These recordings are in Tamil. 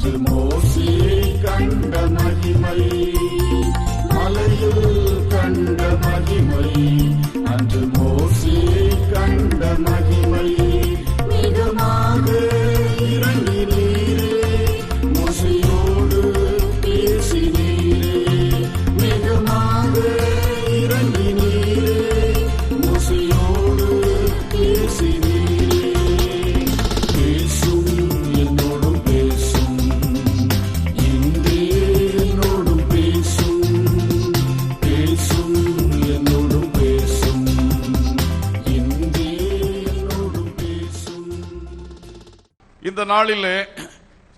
அன்று மோசே கண்ட மகிமை, மலையில் கண்ட மகிமை, அன்று மோசே கண்ட மகிமை, மிகமாக இறங்கினீரே, மோசையோடு பேசினீரே, மிகமாக இறங்கினீரே, மோசையோடு பேசினீரே. பேசும் என்னோடும் பேசும், இன்றே என்னோடும் பேசும், பேசும் என்னோடும் பேசும், இன்றே என்னோடும் பேசும். இந்த நாளிலே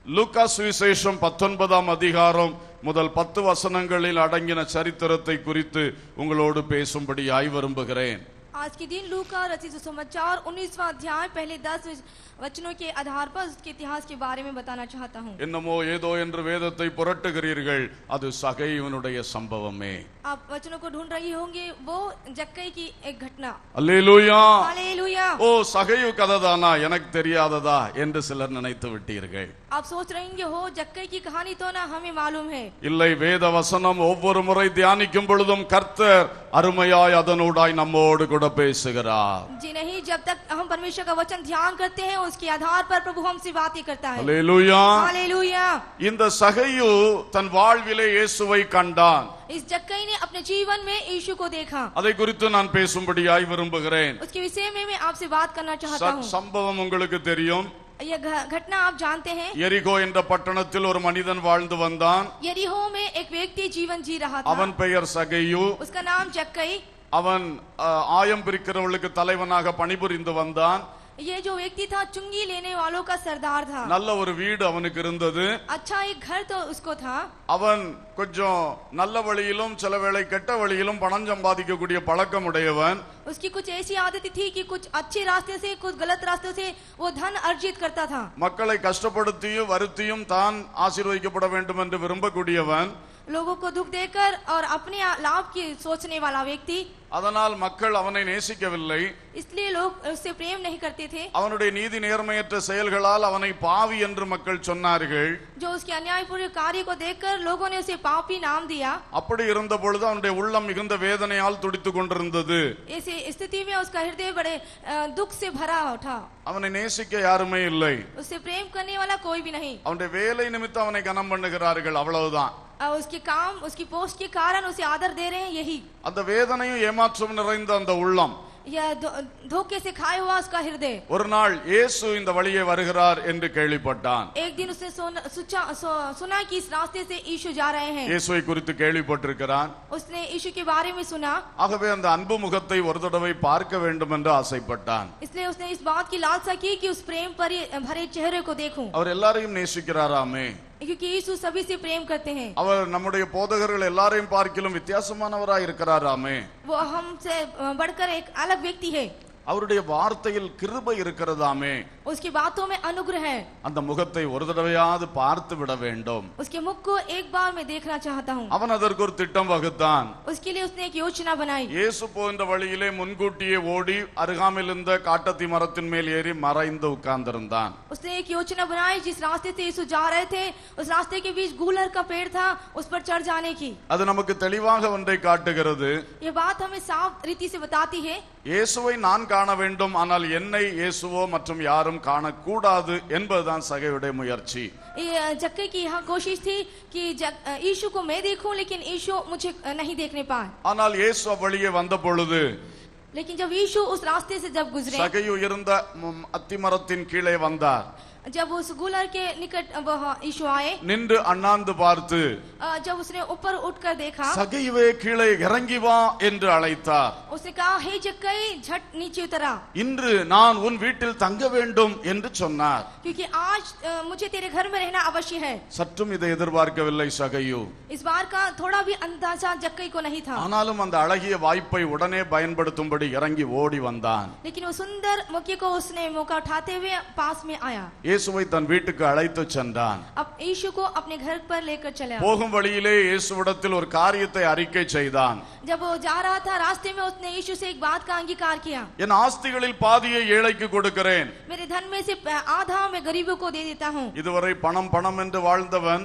லூக்கா சுவிசேஷம் 19ஆம் அதிகாரம் முதல் 10 வசனங்களில் அடங்கின சரித்திரத்தை குறித்து உங்களோடு பேசும்படியாய் விரும்புகிறேன். आज के दिन लूका रचित सुसमाचार 19वां अध्याय पहले 10 वचनों के आधार पर उसके इतिहास के बारे में बताना चाहता हूँ. என்னமோ ஏதோ என்று வேதத்தை புரட்டுகிறீர்கள், அது சகையுவனுடைய சம்பவமே. आप वचनों को ढूंढ रही होंगे, वो जक्कई की एक घटना. அல்லேலூயா. हालेलुया. ஓ, சகையு கதைதானா, எனக்கு தெரியாததா என்று சிலர் நினைத்து விட்டீர்கள். आप सोच रहेंगे हो जक्कई की कहानी तो ना हमें मालूम है. இல்லை, வேத வசனம் ஒவ்வொரு முறை தியானிக்கும் பொழுதும் கர்த்தர் அருமையாய் அதனூடாய் நம்மோடு கூட பேசுகிறார். जी नहीं, जब तक हम परमेश्वर का वचन ध्यान करते हैं उसके आधार पर प्रभु हमसे बातें करता है. அல்லேலூயா. हालेलुया. இந்த சகையு தன் வாழ்விலே இயேசுவை கண்டான். इस जक्कई ने अपने जीवन में यीशु को देखा. அதை குறித்து நான் பேசும்படியாய் விரும்புகிறேன். उसके विषय में मैं आपसे बात करना चाहता हूँ. சம்பவம் உங்களுக்கு தெரியும். यह घटना आप जानते हैं. எரிகோ என்ற பட்டணத்தில் ஒரு மனிதன் வாழ்ந்து வந்தான். यरीहो में एक व्यक्ति जीवन जी रहा था. அவன் பெயர் சகையு. उसका नाम जक्कई. அவன் ஆயம் பிரிக்கிறவர்களுக்கு தலைவனாக பணிபுரிந்து வந்தான். ये जो व्यक्ति था चुंगी लेने वालों का सरदार था. நல்ல ஒரு வீடு அவனுக்கு இருந்தது. अच्छा एक घर तो उसको था. அவன் கொஞ்சம் நல்ல வழியிலும் சில வேளை கெட்ட வழியிலும் பணம் சம்பாதிக்கக்கூடிய பழக்கம் உடையவன். उसकी कुछ ऐसी आदत थी कि कुछ अच्छे रास्ते से कुछ गलत रास्ते से वो धन अर्जित करता था. மக்களை கஷ்டப்படுத்தியும் வருத்தியும் தான் ஆசீர்வதிக்கப்பட வேண்டும் என்று விரும்பக்கூடியவன். लोगों को दुख देकर और अपने लाभ की सोचने वाला व्यक्ति. அதனால் மக்கள் அவனை நேசிக்கவில்லை. इसलिए लोग उससे प्रेम नहीं करते थे. அவனுடைய நீதி நேர்மையற்ற செயல்களால் அவனை பாவி என்று மக்கள் சொன்னார்கள். जो उसके अन्यायपूर्ण कार्य को देखकर लोगों ने उसे पापी नाम दिया. அப்படி இருந்த பொழுது அவனுடைய உள்ளம் மிகுந்த வேதனையால் துடித்துக் கொண்டிருந்தது. ऐसी स्थिति में उसका हृदय बड़े दुख से भरा था. அவனை நேசிக்க யாருமே இல்லை. उससे प्रेम करने वाला कोई भी नहीं. அவனுடைய வேலை நிமித்தம் அவனை கனம் பண்ணுகிறார்கள், அவ்வளவுதான். उसके काम उसकी पोस्ट के कारण उसे आदर दे रहे हैं, यही. அந்த வேதனையும் ஏமாற்றம் நிறைந்த அந்த உள்ளம், यह धोखे से खाए हुआ उसका हृदय. ஒரு நாள் இயேசு இந்த வழியே வருகிறார் என்று கேள்விப்பட்டான். एक दिन उसने सुना कि इस रास्ते से यीशु जा रहे हैं. இயேசுவை குறித்து கேள்விப்பட்டிருக்கிறான். उसने यीशु के बारे में सुना. ஆகவே அந்த அன்பு முகத்தை ஒரு தடவை பார்க்க வேண்டும் என்று ஆசைப்பட்டான். इसलिए उसने इस बात की लालसा की कि उस प्रेम भरे चेहरे को देखूं. அவர் எல்லாரையும் நேசிக்கிறாராமே. क्योंकि यीशु सभी से प्रेम करते हैं. அவர் நம்முடைய போதகர்கள் எல்லாரையும் பார்க்கிலும் வித்தியாசமானவராய் இருக்கிறாராமே. वो हमसे बढ़कर एक अलग व्यक्ति है. அவருடைய வார்த்தையில் கிருபை இருக்கிறதாமே. उसकी बातों में अनुग्रह है. அந்த முகத்தை ஒரு தடவையாவது பார்த்து விட வேண்டும். उसके मुख को एक बार मैं देखना चाहता हूँ. அவன் அதற்கு ஒரு திட்டம் வகுத்தான். उसके लिए उसने एक योजना बनाई. இயேசு போன்ற வழியிலே முன்கூட்டியே ஓடி அருகாமையில் இருந்த காட்டத்தி மரத்தின் மேல் ஏறி மறைந்து உட்கார்ந்திருந்தான். उसने एक योजना बनाई. जिस रास्ते से यीशु जा रहे थे उस रास्ते के बीच गूलर का पेड़ था, उस पर चढ़ जाने की. அது நமக்கு தெளிவாக ஒன்றை காட்டுகிறது. ये बात हमें साफ रीति से बताती है. இயேசுவை நான் காண வேண்டும், ஆனால் என்னை இயேசுவோ மற்றும் யாரும் காணக்கூடாது என்பதுதான் சகையுடைய முயற்சி. जक्कई की यह कोशिश थी कि यीशु को मैं देखूं लेकिन यीशु मुझे नहीं देखने पाए. ஆனால் இயேசு வழியே வந்த பொழுது, लेकिन जब यीशु उस रास्ते से जब गुजरे, சகையு இருந்த அத்திமரத்தின் கீழே வந்தார். जब उस गुलर के निकट यीशु आए, நின்று அண்ணாந்து பார்த்து, जब उसने ऊपर उठकर देखा, சகையுவே கீழே இறங்கி வா என்று அழைத்தார். उसने कहा, हे जक्कई झट नीचे उतरा, இன்று நான் உன் வீட்டில் தங்க வேண்டும் என்று சொன்னார். क्योंकि आज मुझे तेरे घर में रहना अवश्य है. சற்றும் இதை எதிர்பார்க்கவில்லை சகையு. इस बार का थोड़ा भी अंदाजा जक्कई को नहीं था. ஆனாலும் அந்த அழகிய வாய்ப்பை உடனே பயன்படுத்தும்படி இறங்கி ஓடி வந்தான். लेकिन वो सुंदर मौके को उसने मौका उठाते हुए पास में आया. இயேசுவை தன் வீட்டுக்கு அழைத்து சென்றான். अब यीशु को अपने घर पर लेकर चला। போகும் வழியிலே இயேசுவிடத்தில் ஒரு காரியத்தை அறிக்கை செய்தான். जब वो जा रहा था रास्ते में उसने यीशु से एक बात का अंगीकार किया। என் ஆஸ்திகளில் பாதியை ஏழைக்கு கொடுக்கிறேன். मेरे धन में से आधा मैं गरीबों को दे देता हूँ। இதுவரை பணம் பணம் என்று வாழ்ந்தவன்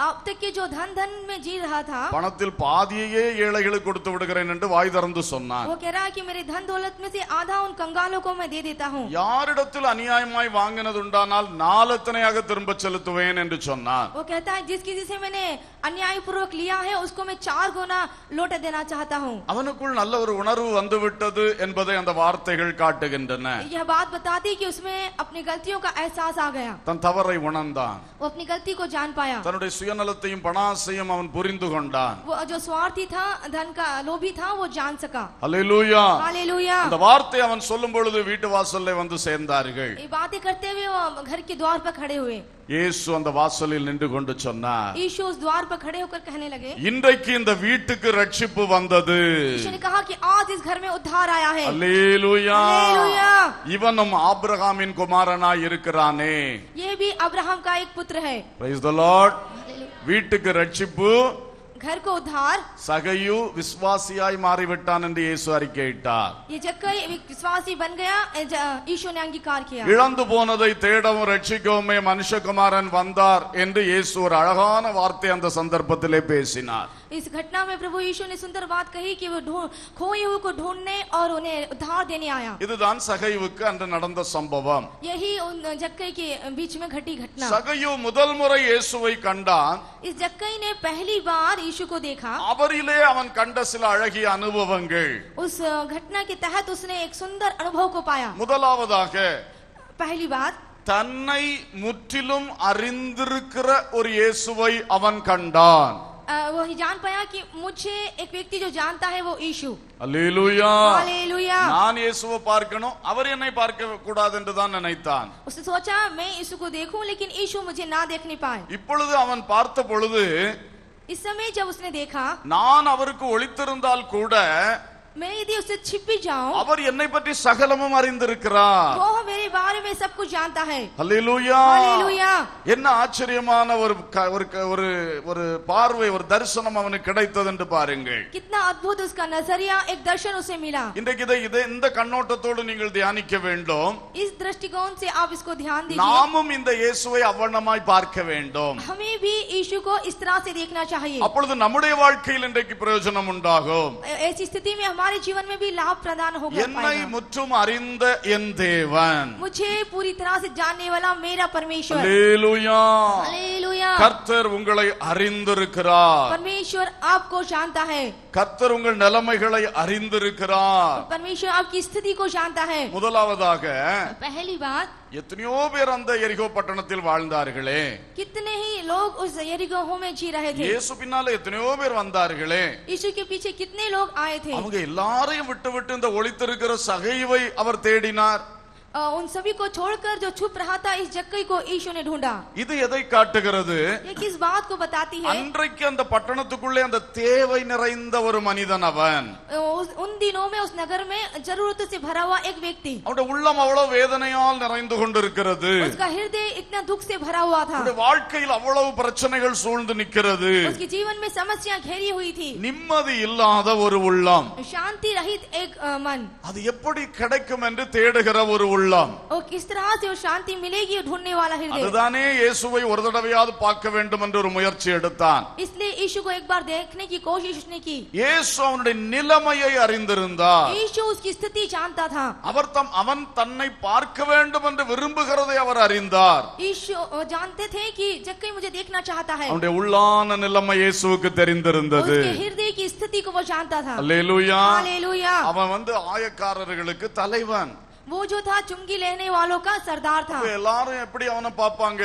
अब तक के जो धन धन में जी रहा था, பணத்தில் பாதியையே ஏழைகளுக்கு கொடுத்து விடுகிறேன் என்று வாய் திறந்து சொன்னான். वो कह रहा है कि मेरे धन दौलत में से आधा उन कंगालों को मैं दे देता हूँ। யாரிடத்தில் அநியாயமாய் வாங்கினதுண்டானால் நாலத்தனையாக திரும்ப செலுத்துவேன் என்று சொன்னான். वो कहता है जिस किसी से मैंने अन्याय पूर्वक लिया है उसको मैं 4 गुना लौटा देना चाहता हूँ। அவனுக்குள் நல்ல ஒரு உணர்வு வந்துவிட்டது என்பதை அந்த வார்த்தைகள் காட்டுகின்றன. यह बात बताती कि उसमें अपनी गलतियों का एहसास आ गया। தன் தவறை உணர்ந்தான். वो अपनी गलती को जान पाया। தன்னுடைய சுயநலத்தையும் பணாசையும் அவன் புரிந்து கொண்டான். वो जो स्वार्थी था, धन का लोभी था, वो जान सका। அல்லேலூயா. हालेलुया। அந்த வார்த்தை அவன் சொல்லும் பொழுது வீட்டு வாசல்ல வந்து சேர்ந்தார்கள். ये बातें करते हुए वो घर के द्वार पर खड़े हुए। இயேசு அந்த வாசலில் நின்று கொண்டு சொன்னார், यीशु उस द्वार पर खड़े होकर कहने लगे, இன்றைக்கு இந்த வீட்டுக்கு ரட்சிப்பு வந்தது. यीशु ने कहा कि आज इस घर में उद्धार आया है। அல்லேலூயா. हालेलुया। இவனும் ஆபிரகாமின் குமாரனாய் இருக்கிறானே. ये भी अब्राहम का एक पुत्र है। Praise the Lord. வீட்டுக்கு ரட்சிப்பு, घर को उद्धार। சகையு விசுவாசியாய் மாறிவிட்டான் என்று இயேசு அறிக்கையிட்டார். ये जक्कई एक विश्वासी बन गया, यीशु ने अंगीकार किया। இழந்து போனதை தேடவும் ரட்சிக்கவுமே மனுஷகுமாரன் வந்தார் என்று இயேசு ஒரு அழகான வார்த்தை அந்த சந்தர்ப்பத்திலே பேசினார். इस घटना में प्रभु यीशु ने सुंदर बात कही कि वो खोए हुए को ढूंढने और उन्हें उद्धार देने आया। இதுதான் சகைவுக்கு அன்று நடந்த சம்பவம். यही उन जक्कई के बीच में घटी घटना। சகையு முதல் முறை இயேசுவை கண்டான். इस जक्कई ने पहली बार यीशु को देखा। அவரிலே அவன் கண்ட சில அழகிய அனுபவங்கள். उस घटना के तहत उसने एक सुंदर अनुभव को पाया। முதலாவதாக पहली बात, தன்னை முற்றிலும் அறிந்திருக்கிற ஒரு இயேசுவை அவன் கண்டான். वो ही जान पाया कि मुझे एक व्यक्ति जो जानता है वो यीशु। அல்லேலூயா. हालेलुया। நான் இயேசுவை பார்க்கணும், அவர் என்னை பார்க்க கூடாது என்று தான் நினைத்தான். उसने सोचा मैं यीशु को देखूं लेकिन यीशु मुझे ना देखने पाए। இப்பொழுது அவன் பார்த்த பொழுது इस समय जब उसने देखा, நான் அவருக்கு ஒளித்திருந்தால் கூட मैं यदि उससे छिप भी जाऊं, அவர் என்னை பற்றி சகலமும் அறிந்திருக்கிறார். वो मेरे बारे में सब कुछ जानता है। அல்லேலூயா. हालेलुया। என்ன ஆச்சரியமான ஒரு பார்வை, ஒரு தரிசனம் அவனுக்கு கிடைத்தது என்று பாருங்கள். कितना अद्भुत उसका नजरिया, एक दर्शन उसे मिला। இன்றைக்கு இந்த கண்ணோட்டத்தோடு நீங்கள் தியானிக்க வேண்டும். इस दृष्टिकोण से आप इसको ध्यान दीजिए। நாமும் இந்த இயேசுவை அவ்வண்ணமாய் பார்க்க வேண்டும். हमें भी यीशु को इस तरह से देखना चाहिए। அப்பொழுது நம்முடைய வாழ்க்கையில் இன்றைக்கு பிரயோஜனம் உண்டாகும். ऐसी स्थिति में हमारे जीवन में भी लाभ प्रदान होगा। என்னை முற்றும் அறிந்த என் தேவன், मुझे पूरी तरह से जानने वाला मेरा परमेश्वर। அல்லேலூயா. हालेलुया। கர்த்தர் உங்களை அறிந்திருக்கிறார். परमेश्वर आपको जानता है। கர்த்தர் உங்கள் நிலைமைகளை அறிந்திருக்கிறார். परमेश्वर आपकी स्थिति को जानता है। முதலாவதாக पहली बात, எத்தனையோ பேர் அந்த எரிகோ பட்டணத்தில் வாழ்ந்தார்களே. कितने ही लोग उस यरीहो में जी रहे थे। இயேசு பின்னால எத்தனையோ பேர் வந்தார்களே. यीशु के पीछे कितने लोग आए थे। அவங்க எல்லாரையும் விட்டு இந்த ஒளித்திருக்கிற சகைவை அவர் தேடினார். उन सभी को छोड़कर जो छुप रहा था इस जक्कई को यीशु ने ढूंढा। இது எதை காட்டுகிறது? ये किस बात को बताती है? அன்றைக்கு அந்த பட்டணத்துக்குள்ளே அந்த தேவை நிறைந்த ஒரு மனிதன் அவன். उन दिनों में उस नगर में जरूरत से भरा हुआ एक व्यक्ति। அவனுடைய உள்ளம் அவ்வளவு வேதனையால் நிறைந்து கொண்டிருக்கிறது. उसका हृदय इतना दुख से भरा हुआ था। அவனுடைய வாழ்க்கையில் அவ்வளவு பிரச்சனைகள் சூழ்ந்து நிற்கிறது. उसके जीवन में समस्या घेरी हुई थी। நிம்மதி இல்லாத ஒரு உள்ளம். शांति रहित एक मन। அது எப்படி கிடைக்கும் என்று தேடுகிற ஒரு உள்ளம். और किस तरह से वो शांति मिलेगी ढूंढने वाला हृदय। அதுதானே இயேசுவை ஒரு தடவையாவது பார்க்க வேண்டும் என்று ஒரு முயற்சி எடுத்தான். इसलिए यीशु को एक बार देखने की कोशिश उसने की। இயேசு அவனுடைய நிலைமையை அறிந்திருந்தார். यीशु उसकी स्थिति जानता था। அவன் தன்னை பார்க்க வேண்டும் என்று விரும்புகிறதை அவர் அறிந்தார். यीशु जानते थे कि जक्कई मुझे देखना चाहता है। அவனுடைய உள்ளான நிலைமை இயேசுவுக்கு தெரிந்திருந்தது. उसके हृदय की स्थिति को वो जानता था। அல்லேலூயா. हालेलुया। அவன் ஆயக்காரர்களுக்கு தலைவன். वो जो था चुंगी लेने वालों का सरदार था। எல்லாரும் எப்படி அவனை பார்ப்பாங்க?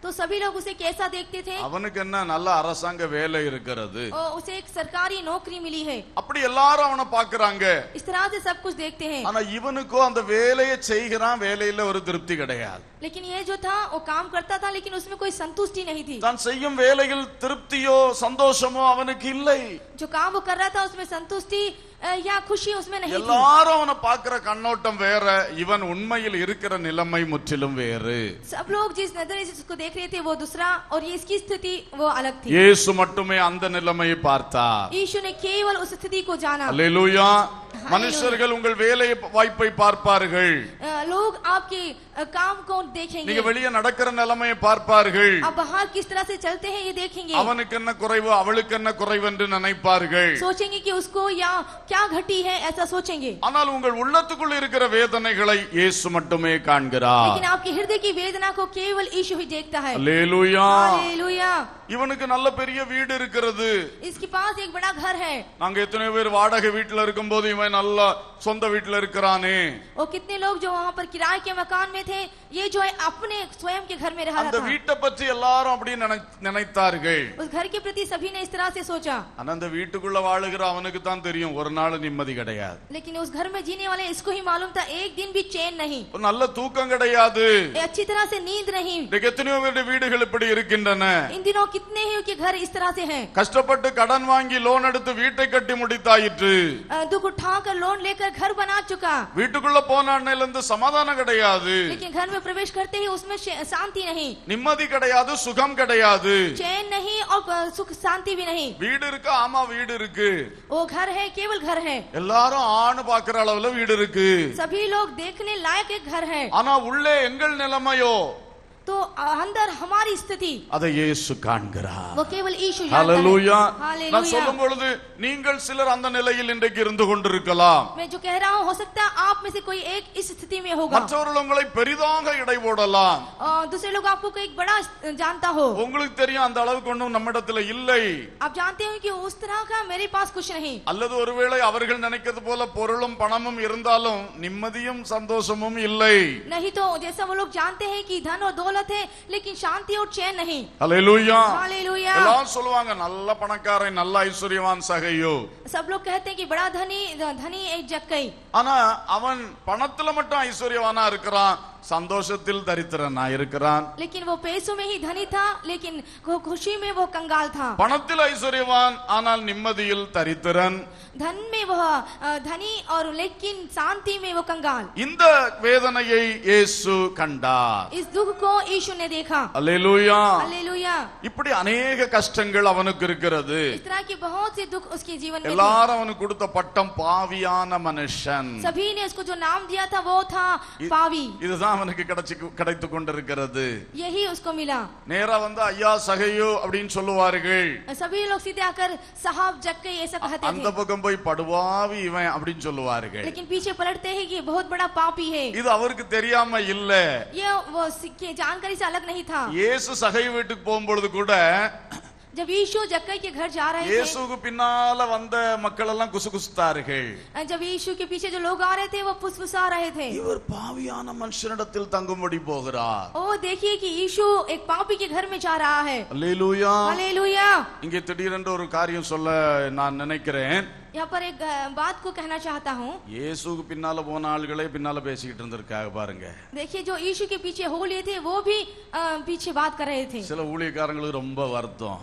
तो सभी लोग उसे कैसा देखते थे? அவனுக்கு என்ன நல்ல அரசாங்க வேலை இருக்கிறது, उसे एक सरकारी नौकरी मिली है, அப்படி எல்லாரும் அவனை பாக்குறாங்க. इस तरह से सब कुछ देखते हैं. ஆனா இவனுக்கோ அந்த வேலையை செய்கிறான், வேலையில ஒரு திருப்தி கிடையாது. लेकिन ये जो था वो काम करता था, लेकिन उसमें कोई संतुष्टि नहीं थी. தான் செய்யும் வேலையில் திருப்தியோ சந்தோஷமோ அவனுக்கு இல்லை. जो काम वो कर रहा था उसमें संतुष्टि या खुशी उसमें नहीं थी. எல்லாரும் அவனை பார்க்கிற கண்ணோட்டம் வேற, இவன் உண்மையில் இருக்கிற நிலைமை முற்றிலும் வேறு. सब लोग जिस नजरिए से उसको देख रहे थे वो दूसरा, और ये इसकी स्थिति वो अलग थी. இயேசு மட்டுமே அந்த நிலைமையை பார்த்தார். यीशु ने केवल उस स्थिति को जाना. அல்லேலூயா. மனுஷர்கள் உங்கள் வேலை வாய்ப்பை பார்ப்பார்கள், लोग आपके काम को देखेंगे, நீங்க வெளியே நடக்கிற நிலைமையை பார்ப்பார்கள், आप बाहर किस तरह से चलते हैं ये देखेंगे, அவனுக்கு என்ன குறைவு அவளுக்கு என்ன குறைவு என்று நினைப்பார்கள். सोचेंगे कि उसको या क्या घटी है ऐसा सोचेंगे. ஆனால் உங்கள் உள்ளத்துக்குள் இருக்கிற வேதனைகளை இயேசு மட்டுமே காண்கிறார். लेकिन आपके हृदय की वेदना को केवल यीशु ही देखता है. அல்லேலூயா. हालेलुया. இவனுக்கு நல்ல பெரிய வீடு இருக்கிறது, इसके पास एक बड़ा घर है. நாங்க எத்தனை பேர் வாடகை வீட்டுல இருக்கும்போது இவன் நல்ல சொந்த வீட்டுல இருக்கிறானே, और कितने लोग जो वहाँ पर किराए के मकान में थे, ये जो है अपने स्वयं के घर में रह रहा அந்த था. வீட்டை பற்றி எல்லாரும் அப்படி நினைத்தார்கள். उस घर के प्रति सभी ने इस तरह से सोचा. ஆனா அந்த வீட்டுக்குள்ள வாழுகிற அவனுக்கு தான் தெரியும் ஒரு நாள் நிம்மதி கிடையாது, लेकिन उस घर में जीने वाले इसको ही मालूम था एक दिन भी चैन नहीं, ஒரு நல்ல தூக்கம் கிடையாது. अच्छी तरह से नींद नहीं. இன்னைக்கு எத்தனையோ பேருடைய வீடுகள் இப்படி இருக்கின்றன. इन दिनों कितने ही के घर इस तरह से हैं. கஷ்டப்பட்டு கடன் வாங்கி லோன் எடுத்து வீட்டை கட்டி முடித்தாயிற்று, दुख उठाकर लोन लेकर घर बना चुका, வீட்டுக்குள்ள போன அன்னையில இருந்து சமாதானம் கிடையாது, लेकिन घर में प्रवेश करते ही उसमें शांति नहीं, நிம்மதி கிடையாது, சுகம் கிடையாது. चैन नहीं और सुख शांति भी नहीं. வீடு இருக்கு, ஆமா வீடு இருக்கு, वो घर है, केवल घर है. எல்லாரும் ஆணு பாக்குற அளவுல வீடு இருக்கு. सभी लोग देखने लायक एक घर है. ஆனா உள்ளே எங்கள் நிலைமையோ, तो अंदर हमारी स्थिति அதை இயேசு காண்கிறார். वो केवल यीशु जानता है. ஹalleluya. हालेलुया. நான் சொல்லும் பொழுது நீங்கள் சிலர் அந்த நிலையில் இன்றைக்கு இருந்து கொண்டிருக்கலாம். मैं जो कह रहा हूँ हो सकता है आप में से कोई एक इस स्थिति में होगा, மற்றவர்கள் உங்களை பெரிதாக இடை போடலாம். दूसरे लोग आपको कोई बड़ा जानता हो. உங்களுக்கு தெரியும் அந்த அளவுக்கு ஒன்றும் நம்மிடத்துல இல்லை, आप जानते हो कि उस तरह का मेरे पास कुछ नहीं. அல்லது ஒருவேளை அவர்கள் நினைக்கிறது போல பொருளும் பணமும் இருந்தாலும் நிம்மதியும் சந்தோஷமும் இல்லை. नहीं तो जैसा वो लोग जानते हैं कि धन और दौलत है, लेकिन शांति और चैन नहीं. ஹalleluya. हालेलुया. எல்லாரும் சொல்லுவாங்க நல்ல பணக்காரன் நல்ல ஐஸ்வர்யவான் சகையோ, सब लोग कहते हैं कि बड़ा धनी एक जक्कई, ஆனா அவன் பணத்துல மட்டும் ஐஸ்வர்யவானா இருக்கிறான், சந்தோஷத்தில் தரித்திரனா இருக்கிறான். लेकिन वो पैसों में ही धनी था, लेकिन खुशी में वो कंगाल था. பணத்தில் ஐஸ்வர்யவான் ஆனால் நிம்மதியில் தரித்திரன். धन में वह धनी और लेकिन शांति में वो कंगाल. இந்த வேதனையை இயேசு கண்டார். इस दुख को यीशु ने देखा. அல்லேலூயா. हालेलुया. இப்படி अनेक கஷ்டங்கள் அவனுக்கு இருக்கிறது. इस तरह के बहुत से दुख उसके जीवन में थे. எல்லாரும் அவனுக்கு கொடுத்த பட்டம் பாவியான மனுஷன். सभी ने उसको जो नाम दिया था वो था पावी. இதுதான் அவனுக்கு கிடைத்து கொண்டிருக்கிறது. यही उसको मिला. நேரா வந்து ஐயா சகையோ அப்படின்னு சொல்லுவார்கள். सभी लोग सीधे आकर साहब जक्कई ऐसा कहते அந்த थे, பக்கம் போய் படுவாவி இவன் அப்படின்னு சொல்லுவார்கள். लेकिन पीछे पलटते हैं कि बहुत बड़ा पापी है. இது அவருக்கு தெரியாம இல்ல. ये वो जानकारी से अलग नहीं था. இயேசு சகை வீட்டுக்கு போகும்பொழுது கூட जब यीशु जक्कई के घर जा रहे थे, இயேசுக்கு பின்னால வந்த மக்கள் எல்லாம் குசுகுசுத்தார்கள். जब यीशु के पीछे जो लोग आ रहे थे वो फुसफुसा रहे थे. இவர் பாவியான மனுஷனிடத்தில் தங்கும்படி போகிறார். ओ देखिए कि यीशु एक पापी के घर में जा रहा है. அல்லேலூயா. हालेलुया. இங்கே திடீரென்று ஒரு காரியம் சொல்ல நான் நினைக்கிறேன். यहाँ पर एक बात को कहना चाहता हूँ. இயேசுக்கு பின்னால போன ஆளுகளே பின்னால பேசிக்கிட்டு இருந்திருக்காங்க பாருங்க. देखिए जो यीशु के पीछे हो लिए थे वो भी पीछे बात कर रहे थे. சில ஊழியக்காரங்களுக்கு ரொம்ப வருத்தம்.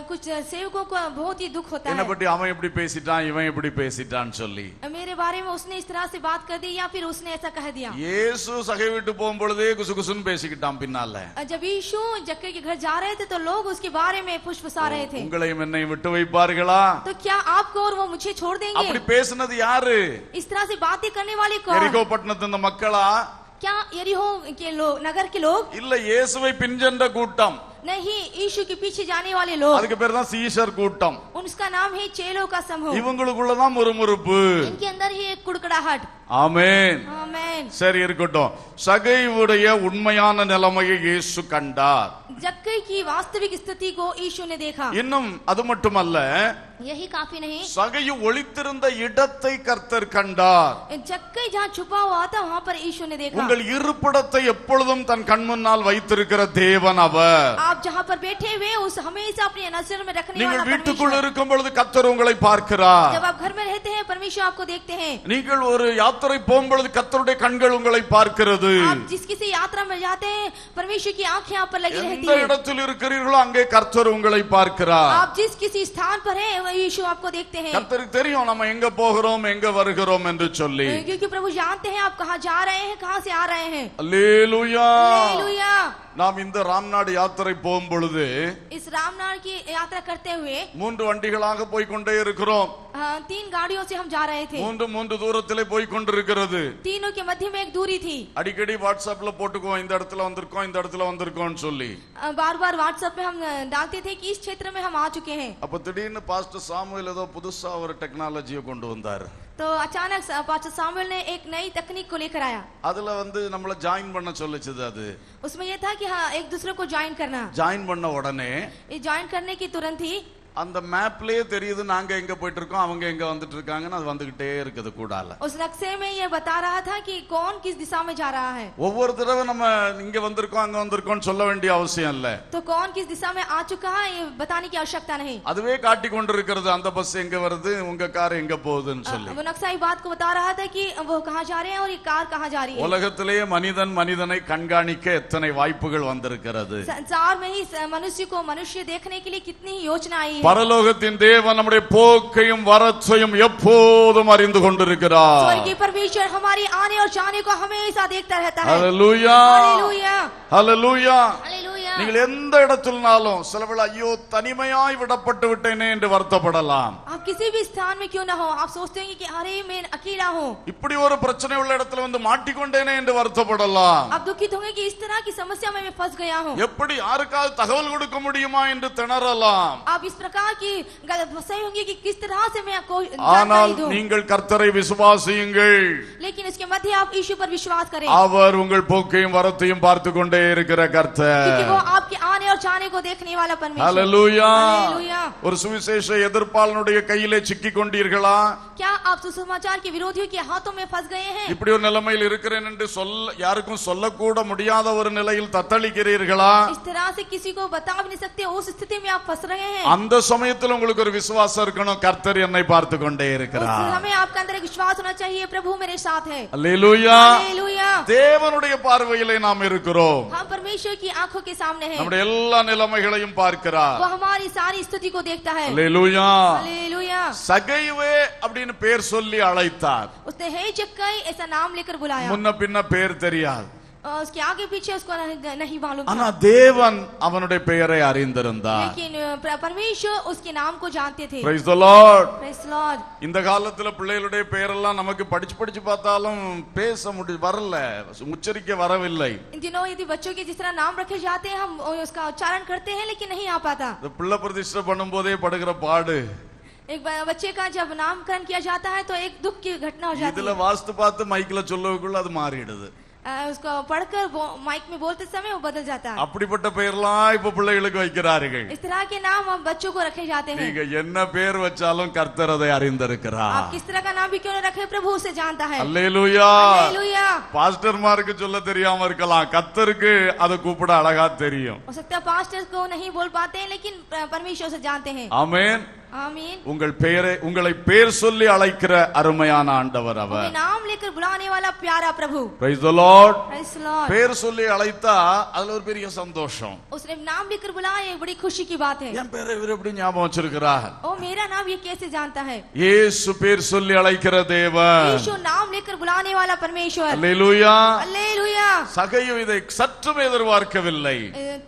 कुछ सेवकों को बहुत ही दुख होता என்ன है. பத்தி அவன் எப்படி பேசிட்டான் இவன் எப்படி பேசிட்டான்னு சொல்லி. मेरे बारे में उसने इस तरह से बात कर दी या फिर उसने ऐसा कह दिया. இயேசு சகை விட்டு போகும்பொழுதே குசுகுசுன்னு பேசிக்கிட்டான் பின்னால. जब यीशु जक्कई के घर जा रहे थे तो लोग उसके बारे में फुसफुसा रहे थे. உங்களையும் என்னையும் விட்டு வைப்பார்களா? तो क्या आपको और वो मुझे छोड़ அப்படி देंगे? பேசினது யாரு? इस तरह से बातें करने वाले कौन? எரிகோ பட்டணத்து இந்த மக்களா? क्या यरीहो के लोग, नगर के लोग? இல்ல இயேசுவை பின்சென்ற கூட்டம். नहीं, यीशु के पीछे जाने वाले लोग, அதுக்கு பேர் தான் சீஷர் கூட்டம். उसका नाम है चेलों का समूह। இவங்களுக்குள்ளதான் முறுமுறுப்பு. इनके अंदर ही एक कुड़कुड़ाहट। ஆமென். आमेन। சரி இருக்கட்டும். சகையுடைய உண்மையான நிலைமையை இயேசு கண்டார். जक्कई की वास्तविक स्थिति को यीशु ने देखा। இன்னும் அது மட்டுமல்ல, यही काफी नहीं, சகையு ஒளித்திருந்த இடத்தை கர்த்தர் கண்டார். जक्कई जहाँ छुपा हुआ था वहाँ पर यीशु ने देखा। உங்கள் இருப்பிடத்தை எப்பொழுதும் தன் கண் முன்னால் வைத்திருக்கிற தேவன் அவர். आप जहाँ पर बैठे हुए उस हमेशा अपनी नजर में रखने वाला நீங்கள் வீட்டுக்குள் परमेश्वर। இருக்கும் பொழுது கர்த்தர் உங்களை பார்க்கிறார். जब आप घर में रहते हैं परमेश्वर आपको देखते हैं। நீங்கள் ஒரு யாத்திரை போகும் பொழுது கர்த்தருடைய கண்கள் உங்களை பார்க்கிறது. आप जिस किसी यात्रा में जाते हैं परमेश्वर की आंखें आप पर लगी रहती எந்த है। இடத்தில் இருக்கிறீர்களோ அங்கே கர்த்தர் உங்களை பார்க்கிறார். आप जिस किसी स्थान पर हैं वही यीशु आपको देखते हैं। கர்த்தருக்கு தெரியும் நம்ம எங்க போகிறோம் எங்க வருகிறோம் என்று சொல்லி. क्योंकि प्रभु जानते हैं आप कहाँ जा रहे हैं, कहाँ से आ रहे हैं। அல்லேலூயா. हालेलुया। நாம் இந்த ராம்நாடு யாத்திரை போகும் பொழுது इस रामनाथ की यात्रा करते हुए 3 வண்டிகளாக போய் கொண்டே இருக்கிறோம். 3 गाड़ियों से हम जा रहे थे। மூன்று தூரத்திலே போய் கொண்டிருக்கிறது. तीनों के मध्य में एक दूरी थी। அடிக்கடி வாட்ஸ்அப்ல போட்டுக்குவோம், இந்த இடத்துல வந்திருக்கோம் இந்த இடத்துல வந்திருக்கோம்னு சொல்லி. बार बार व्हाट्सएप पे हम डालते थे कि इस क्षेत्र में हम आ चुके हैं। அப்ப திடீர்னு பாஸ்டர் சாமுவேல் ஏதோ புதுசா ஒரு டெக்னாலஜியை கொண்டு வந்தார். तो अचानक पास्टर सामुएल ने एक नई तकनीक को लेकर आया। அதுல நம்மள ஜாயின் பண்ண சொல்லுச்சுது. அது उसमें यह था कि हाँ एक दूसरे को ज्वाइन करना। ஜாயின் பண்ண உடனே ये ज्वाइन करने की तुरंत ही அந்த மேப்லயே தெரியுது நாங்க எங்க போயிட்டு இருக்கோம் அவங்க எங்க வந்துட்டு இருக்காங்கன்னு அது வந்துகிட்டே இருக்குது கூடால. उस नक्शे में ये बता रहा था कि कौन किस दिशा में जा रहा है। ஒவ்வொரு தடவை நம்ம இங்க வந்திருக்கோம் அங்க வந்திருக்கோம்னு சொல்ல வேண்டிய அவசியம் இல்ல. तो कौन किस दिशा में आ चुका है ये बताने की आवश्यकता नहीं। அதுவே காட்டி கொண்டிருக்கிறது அந்த பஸ் எங்க வருது உங்க கார் எங்க போகுதுன்னு சொல்லி. वो नक्शा इस बात को बता रहा था कि वो कहाँ जा रहे हैं और ये कार कहाँ जा रही है। உலகத்திலேயே மனிதனை கண்காணிக்க எத்தனை வாய்ப்புகள் வந்திருக்கிறது. संसार में ही मनुष्य को मनुष्य देखने के लिए कितनी ही योजना आई है। பரலோகத்தின் தேவன் நம்முடைய போக்கையும் வரத்தையும் எப்போதும் அறிந்து கொண்டிருக்கிறார். स्वर्गीय परमेश्वर हमारी आने और जाने को हमेशा देखता रहता है। ஹல்லேலூயா. हालेलुया। ஹல்லேலூயா. हालेलुया। நீங்கள் எந்த இடத்தில்னாலும் சிலவேளை ஐயோ தனிமையாய் விடப்பட்டு விட்டேனே என்று வருத்தப்படலாம். आप किसी भी स्थान में क्यों ना हो आप सोचते हैं कि अरे मैं अकेला हूँ। இப்படி ஒரு பிரச்சனை உள்ள இடத்துல வந்து மாட்டிக்கொண்டேனே என்று வருத்தப்படலாம். आप दुखित होंगे कि इस तरह की समस्या में मैं फंस गया हूँ। எப்படி யாருக்காவது தகவல் கொடுக்க முடியுமா என்று திணறலாம். आप इस प्रकार की फंसे होंगे कि किस तरह से मैं आपको ஆனால் जानकारी दूं। நீங்கள் கர்த்தரை விசுவாசியுங்கள். लेकिन इसके मध्य आप यीशु पर विश्वास करें। அவர் உங்கள் போக்கையும் வரத்தையும் பார்த்து கொண்டே இருக்கிற கர்த்தர். क्योंकि वो आपके आने और जाने को देखने वाला परमेश्वर। ஹல்லேலூயா. हालेलुया। ஒரு சுவிசேஷ எதிர்ப்பாளனுடைய கையிலே சிக்கிக் கொண்டீர்களா? क्या आप सुसमाचार के विरोधियों के हाथों में फंस गए हैं? இப்படி ஒரு நிலைமையில் இருக்கிறேன் என்று யாருக்கும் சொல்லக்கூட முடியாத ஒரு நிலையில் தத்தளிக்கிறீர்களா? इस तरह से किसी को बता भी नहीं सकते उस स्थिति में आप फंस रहे हैं। அந்த சமயத்தில் உங்களுக்கு ஒரு விசுவாசம் இருக்கணும், கர்த்தர் என்னை பார்த்து கொண்டே उस இருக்கிறார். समय आपके अंदर एक विश्वास होना चाहिए प्रभु मेरे साथ है। அல்லேலூயா. हालेलुया। தேவனுடைய பார்வையிலே நாம் இருக்கிறோம். हम परमेश्वर की आंखों के सामने हैं। நம்முடைய எல்லா நிலைமைகளையும் பார்க்கிறார். वो हमारी सारी स्थिति को देखता है। அல்லேலூயா. हालेलुया। சகைவே அப்படின்னு பேர் சொல்லி அழைத்தார். उसने हे जक्कई ऐसा नाम लेकर बुलाया। முன்ன பின்ன பேர் தெரியாது. उसके आगे पीछे उसको नहीं मालूम ஆனா था। தேவன் அவனுடைய பெயரை அறிந்திருந்தார். लेकिन परमेश्वर उसके नाम को जानते थे। Praise the Lord. Praise the Lord। இந்த காலத்துல பிள்ளைகளுடைய பெயரெல்லாம் நமக்கு படிச்சு பார்த்தாலும் பேச வரல, உச்சரிக்க வரவில்லை. इन दिनों यदि बच्चों के जिस तरह नाम रखे जाते हैं हम उसका उच्चारण करते हैं लेकिन नहीं आ पाता। இந்த பிள்ளை பிரதிஷ்டை பண்ணும் போதே படுகிற பாடு. एक बच्चे का जब नामकरण किया जाता है तो एक दुख की घटना हो जाती இதுல है। வாஸ்து பார்த்து மைக்ல சொல்லவுக்குள்ள அது மாறிடுது. उसको पढ़कर माइक में बोलते समय वो बदल जाता है। அப்படிப்பட்ட பெயர்லாம் இப்ப பிள்ளைகளுக்கு வைக்கிறார்கள். इस तरह के नाम हम बच्चों को रखे जाते हैं। நீங்க என்ன பேர் வச்சாலும் கர்த்தர் அதை அறிந்திருக்கிறார். आप किस तरह का नाम भी क्यों न रखे प्रभु उसे जानता है। அல்லேலூயா. हालेलुया। பாஸ்டர்மாருக்கு சொல்ல தெரியாம இருக்கலாம், கர்த்தருக்கு அதை கூப்பிட அழகா தெரியும். हो सकता है पास्टर को नहीं बोल पाते हैं लेकिन परमेश्वर से जानते हैं। ஆமென். आमीन। உங்களை பேர் சொல்லி அழைக்கிற அருமையான ஆண்டவர் அவர். नाम लेकर बुलाने वाला प्यारा प्रभु। Praise the Lord. Praise the Lord। பேர் சொல்லி அழைத்தா அதுல ஒரு பெரிய சந்தோஷம். उसने नाम लेकर बुलाया ये बड़ी खुशी की बात है। என் பேரை இவர் எப்படி ஞாபகம் வச்சிருக்கிறார்? ओ मेरा नाम ये कैसे जानता है? இயேசு பேர் சொல்லி அழைக்கிற தேவன். यीशु नाम लेकर बुलाने वाला परमेश्वर। அல்லேலூயா. हालेलुया। சகையு இதை சற்றும் எதிர்பார்க்கவில்லை.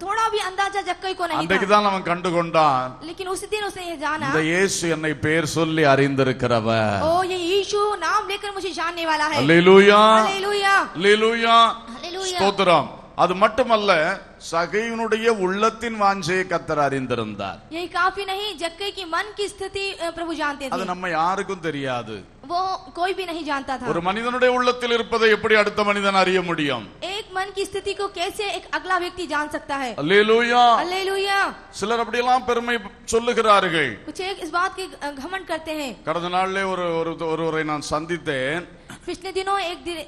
थोड़ा भी अंदाजा जक्कई को नहीं அன்றைக்கு था। தான் அவன் கண்டு கொண்டான், लेकिन उसी दिन उसने ये जाना இந்த இயேசு என்னை பேர் சொல்லி அறிந்திருக்கிறவர். ओ ये यीशु नाम लेकर मुझे जानने वाला है। அல்லேலூயா. हालेलुया। அல்லேலூயா. हालेलुया। ஸ்தோத்திரம். அது மட்டுமல்ல, சகையினுடைய உள்ளத்தின் வாஞ்சையை கர்த்தர் அறிந்திருந்தார். यही काफी नहीं, जक्कई की मन की स्थिति प्रभु जानते அது थे। நம்ம யாருக்கும் தெரியாது. वो कोई भी नहीं जानता था। ஒரு மனிதனுடைய உள்ளத்தில் இருப்பதை எப்படி அடுத்த மனிதன் அறிய முடியும்? एक मन की स्थिति को कैसे एक अगला व्यक्ति जान सकता है? அல்லேலூயா. हालेलुया। சிலர் அப்படியெல்லாம் பெருமை சொல்லுகிறார்கள். कुछ एक इस बात के घमंड करते हैं। கடந்த நாள்ல ஒருவரை நான் சந்தித்தேன். पिछले दिनों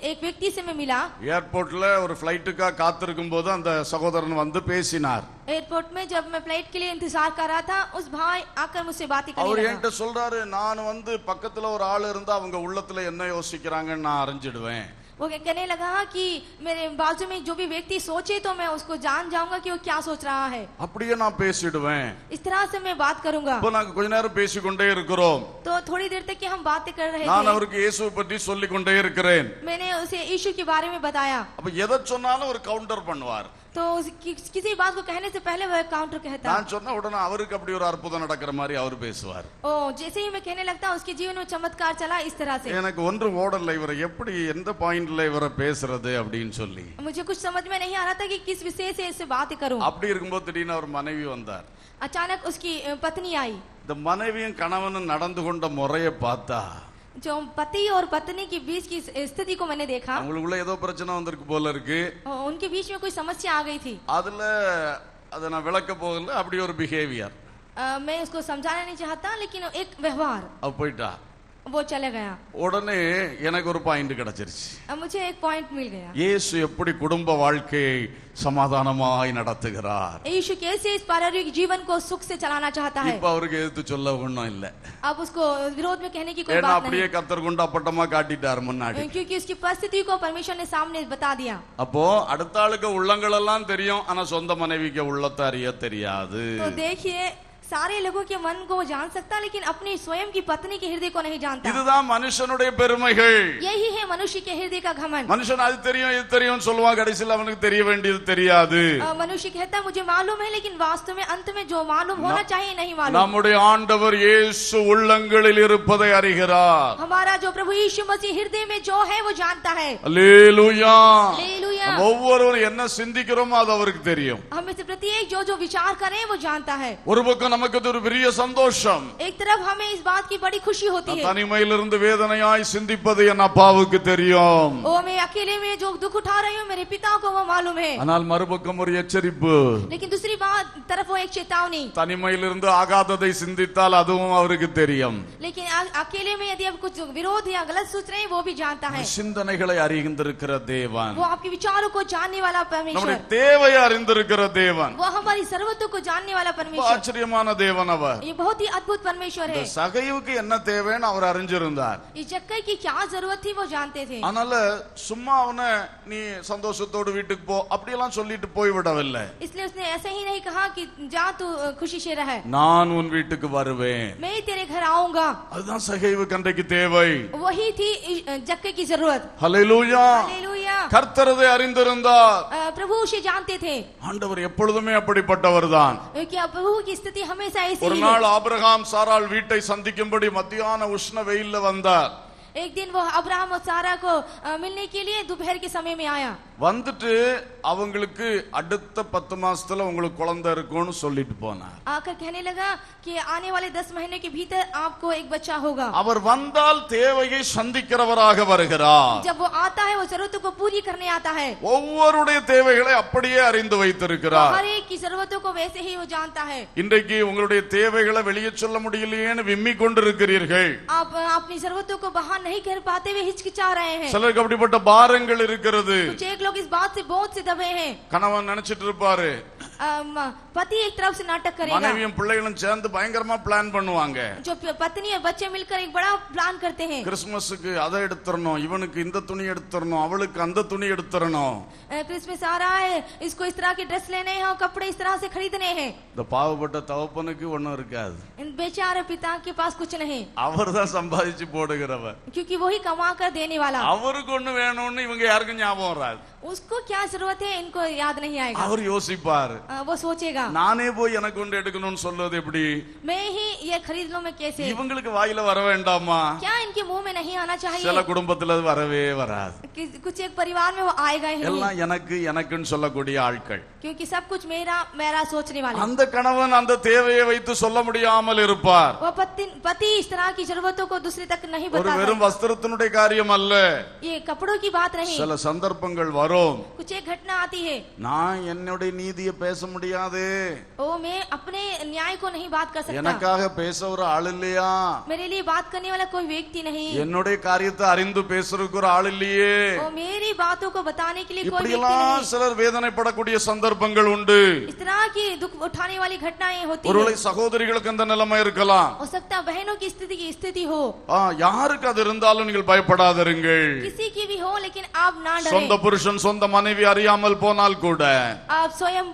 एक व्यक्ति से मैं मिला। ஏர்போர்ட்ல ஒரு ஃளைட்டுக்காக காத்திருக்கும் போது அந்த சகோதரன் வந்து பேசினார். एयरपोर्ट में जब मैं फ्लाइट के लिए इंतजार कर रहा था, उस भाई आकर मुझसे बातें करने அவர் लगा। என்கிட்ட சொல்றாரு, நான் வந்து பக்கத்துல ஒரு ஆள் இருந்தா அவங்க உள்ளத்துல என்ன யோசிக்கிறாங்கன்னு நான் அறிஞ்சிடுவேன். वो कहने लगा कि मेरे बाजू में जो भी व्यक्ति सोचे तो मैं उसको जान जाऊंगा कि वो क्या सोच रहा है। அப்படியே நான் பேசிடுவேன். इस तरह से मैं बात करूंगा। இப்போ நாங்க கொஞ்ச நேரம் பேசிக்கொண்டே இருக்கிறோம். तो थोड़ी देर तक कि हम बातें कर रहे நான் थे, அவருக்கு இயேசுவை பற்றி சொல்லிக் கொண்டே இருக்கிறேன். मैंने उसे यीशु के बारे में बताया। அப்ப எதை சொன்னாலும் ஒரு கவுண்டர் பண்ணுவார். तो किसी बात को कहने से पहले वह काउंटर कहता। நான் சொன்ன உடனே அவருக்கு அப்படி ஒரு அற்புதம் நடக்கிற மாதிரி அவர் பேசுவார். ओ जैसे ही मैं कहने लगता उसके जीवन में चमत्कार चला इस तरह से। எனக்கு ஒன்று ஓடல, இவரை எப்படி எந்த பாயிண்ட்ல இவரை பேசுறது அப்படின்னு சொல்லி. मुझे कुछ समझ में नहीं आ रहा था कि किस विषय से इससे बात करूं। அப்படி இருக்கும்போது திடீர்னு அவர் மனைவி வந்தார். अचानक उसकी पत्नी आई। இந்த மனைவியும் கணவனும் நடந்து கொண்ட முறையை பார்த்தா जो पति और पत्नी के बीच की स्थिति को मैंने देखा, அவங்களுக்குள்ள ஏதோ பிரச்சனை வந்திருக்கு போல இருக்கு. उनके बीच में कोई समस्या आ गई थी। அதுல அதை நான் விளக்க போகல, அப்படி ஒரு பிஹேவியர். मैं उसको समझाना नहीं चाहता, लेकिन एक व्यवहार அவ போயிட்டா. वो चले गया। உடனே எனக்கு ஒரு பாயிண்ட் கிடைச்சிருச்சு. मुझे एक पॉइंट मिल गया। இயேசு எப்படி குடும்ப வாழ்க்கையை சமாதானமாய் நடத்துகிறார். यीशु कैसे इस पारिवारिक जीवन को सुख से चलाना चाहता है। இப்ப அவருக்கு எதிர்த்து சொல்ல ஒண்ணும் இல்ல. अब उसको विरोध में कहने की कोई ஏன்னா बात அப்படியே नहीं, கர்த்தர் கொண்டு அப்பட்டமா காட்டிட்டார் முன்னாடி. क्योंकि उसकी परिस्थिति को परमेश्वर ने सामने बता दिया। அப்போ அடுத்த ஆளுக்கு உள்ளங்கள் எல்லாம் தெரியும், ஆனா சொந்த மனைவிக்கு உள்ளத்தை அறிய தெரியாது. तो देखिए, सारे लोगों के मन को वो जान सकता, लेकिन अपनी स्वयं की पत्नी के हृदय को नहीं जानता। இதுதான் மனுஷனுடைய பெருமைகள். यही है मनुष्य के हृदय का घमंड। மனுஷன் அது தெரியும் இது தெரியும் சொல்லுவான், கடைசியில் அவனுக்கு தெரிய வேண்டியது தெரியாது. मनुष्य कहता मुझे मालूम है, लेकिन वास्तव में अंत में जो मालूम होना चाहिए नहीं मालूम। நம்முடைய ஆண்டவர் இயேசு உள்ளங்களில் இருப்பதை அறிகிறார். हमारा जो प्रभु यीशु मसीह हृदय में जो है वो जानता है। அல்லேலூயா. हालेलुया। நம்ம ஒவ்வொருவரும் என்ன சிந்திக்கிறோமோ அது அவருக்கு தெரியும். हमें से प्रत्येक जो विचार करें वो जानता है। ஒரு பக்கம் நமக்கு ஒரு பெரிய சந்தோஷம், एक तरफ हमें इस बात की बड़ी खुशी होती है। தனிமையிலிருந்து வேதனையாய் சிந்திப்பது என் அப்பாவுக்கு தெரியும். ओ मैं अकेले में जो दुख उठा रही हूँ मेरे पिता को वो मालूम है। ஆனால் மறுபக்கம் ஒரு எச்சரிப்பு. लेकिन दूसरी तरफ वो एक चेतावनी। தனிமையிலிருந்து ஆகாததை சிந்தித்தால் அதுவும் அவருக்கு தெரியும். लेकिन अकेले में यदि आप कुछ विरोध या गलत सोच रहे हैं वो भी जानता है। சிந்தனைகளை அறிந்திருக்கிற தேவன், वो आपके विचारों को जानने वाला परमेश्वर, நம்முடைய தேவையை அறிந்திருக்கிற தேவன், वो हमारी जरूरतों को जानने वाला परमेश्वर। ஆச்சரியமான தேவன் அவர். ये बहुत ही अद्भुत परमेश्वर है। சகையுக்கு என்ன தேவைன்னு அவர் அறிஞ்சிருந்தார். इस जक्कई की क्या जरूरत थी वो जानते थे। அதனால சும்மா அவனை நீ சந்தோஷத்தோடு வீட்டுக்கு போ அப்படியெல்லாம் சொல்லிட்டு போய் விடவில்லை. इसलिए उसने ऐसे ही नहीं कहा कि जा तू खुशी से रह, நான் உன் வீட்டுக்கு வருவேன். मैं तेरे घर आऊंगा। அதுதான் சகைவுக்கு அன்றைக்கு தேவை. वही थी जक्कई की जरूरत। ஹல்லேலூயா. हालेलुया। கர்த்தர் அதை அறிந்திருந்தார். प्रभु उसे जानते थे, ஆண்டவர் எப்பொழுதுமே அப்படிப்பட்டவர் தான். क्योंकि प्रभु की स्थिति हमेशा ऐसी ஒரு ही நாள் है। ஆபிரகாம் சாராள் வீட்டை சந்திக்கும்படி மத்தியான உஷ்ண வெயில்ல வந்தார். एक दिन वो अब्राहम और सारा को मिलने के लिए दोपहर के समय में आया। வந்துட்டு அவங்களுக்கு அடுத்த 10 மாசத்துல உங்களுக்கு குழந்தை இருக்கும்னு சொல்லிட்டு போனார். आकर कहने लगा कि आने वाले 10 महीने के भीतर आपको एक बच्चा होगा। அவர் வந்தால் தேவையை சந்திக்கிறவராக வருகிறார். जब वो आता है वो जरूरतों को पूरी करने आता है। ஒவ்வொருடைய தேவைகளை அப்படியே அறிந்து வைத்திருக்கிறார். हर एक की जरूरतों को वैसे ही वो जानता है। இன்றைக்கு உங்களுடைய தேவைகளை வெளியே சொல்ல முடியலையேன்னு விம்மி கொண்டிருக்கிறீர்கள். आप अपनी जरूरतों को बाहर नहीं कर पाते हुए हिचकिचा रहे हैं। சிலருக்கு அப்படிப்பட்ட பாரங்கள் இருக்கிறது. कुछ एक लोग इस बात से बहुत से दबे हैं। கணவன் நினைச்சிட்டு இருப்பாரு, पति एक तरफ से नाटक करेगा, மனைவியும் பிள்ளைகளும் சேர்ந்து பயங்கரமா பிளான் பண்ணுவாங்க. जो पत्नी और बच्चे मिलकर एक बड़ा प्लान करते हैं। கிறிஸ்துமஸுக்கு அதை எடுத்துறணும், இவனுக்கு இந்த துணி எடுத்துறணும், அவளுக்கு அந்த துணி எடுத்துறணும். क्रिसमस आ रहा है, इसको इस तरह के ड्रेस लेने हैं और कपड़े इस तरह से खरीदने हैं। இந்த பாவப்பட்ட தகப்பனுக்கு ஒண்ணும் இருக்காது. इन बेचारे पिता के पास कुछ नहीं, அவர் தான் சம்பாதிச்சு போடுகிறவர். क्योंकि वही कमा कर देने वाला। அவருக்கு ஒண்ணு வேணும்னு இவங்க யாருக்கும் ஞாபகம் வராது. उसको क्या जरूरत है इनको याद नहीं आएगा। அவர் யோசிப்பார், वो सोचेगा நானே போய் எனக்கு ஒன்று எடுக்கணும்னு சொல்றது எப்படி, मैं ही ये खरीद लूं, मैं कैसे, இவங்களுக்கு வாயில வர வேண்டாமா, क्या इनके मुंह में नहीं आना சில चाहिए। குடும்பத்துல அது வரவே வராது. कुछ एक परिवार में वो आएगा ही नहीं, எல்லாம் எனக்கு எனக்குன்னு சொல்லக்கூடிய ஆட்கள். क्योंकि सब कुछ मेरा मेरा सोचने वाले। அந்த கணவன் அந்த தேவையை வைத்து சொல்ல முடியாமல் இருப்பார். वो पति इस तरह की जरूरतों को दूसरे तक नहीं ஒரு बताता। வெறும் வஸ்திரத்தினுடைய காரியம் அல்ல, ये कपड़ों की बात नहीं, சில சந்தர்ப்பங்கள் வரும். कुछ एक घटना आती है, நான் என்னுடைய நீதியை பேச முடியாது, ओ मैं अपने न्याय को नहीं बात कर सकता, எனக்காக பேச ஒரு ஆள் இல்லையா, मेरे लिए बात करने वाला कोई व्यक्ति नहीं, என்னுடைய காரியத்தை அறிந்து பேசுறதுக்கு ஒரு ஆள் இல்லையே. ओ मेरी बातों को बताने के लिए कोई व्यक्ति இப்படியெல்லாம் नहीं। சிலர் வேதனைப்படக்கூடிய சந்தர்ப்பங்கள் உண்டு. इस तरह की दुख उठाने वाली घटनाएं होती ஒருவேளை है। சகோதரிகளுக்கு அந்த நிலைமை இருக்கலாம். हो सकता है बहनों की स्थिति हो, யாருக்கு அது இருந்தாலும் நீங்கள் பயப்படாதிருங்கள். किसी की भी हो, लेकिन आप ना சொந்த डरें। புருஷன் சொந்த மனைவி அறியாமல் போனால் கூட, आप स्वयं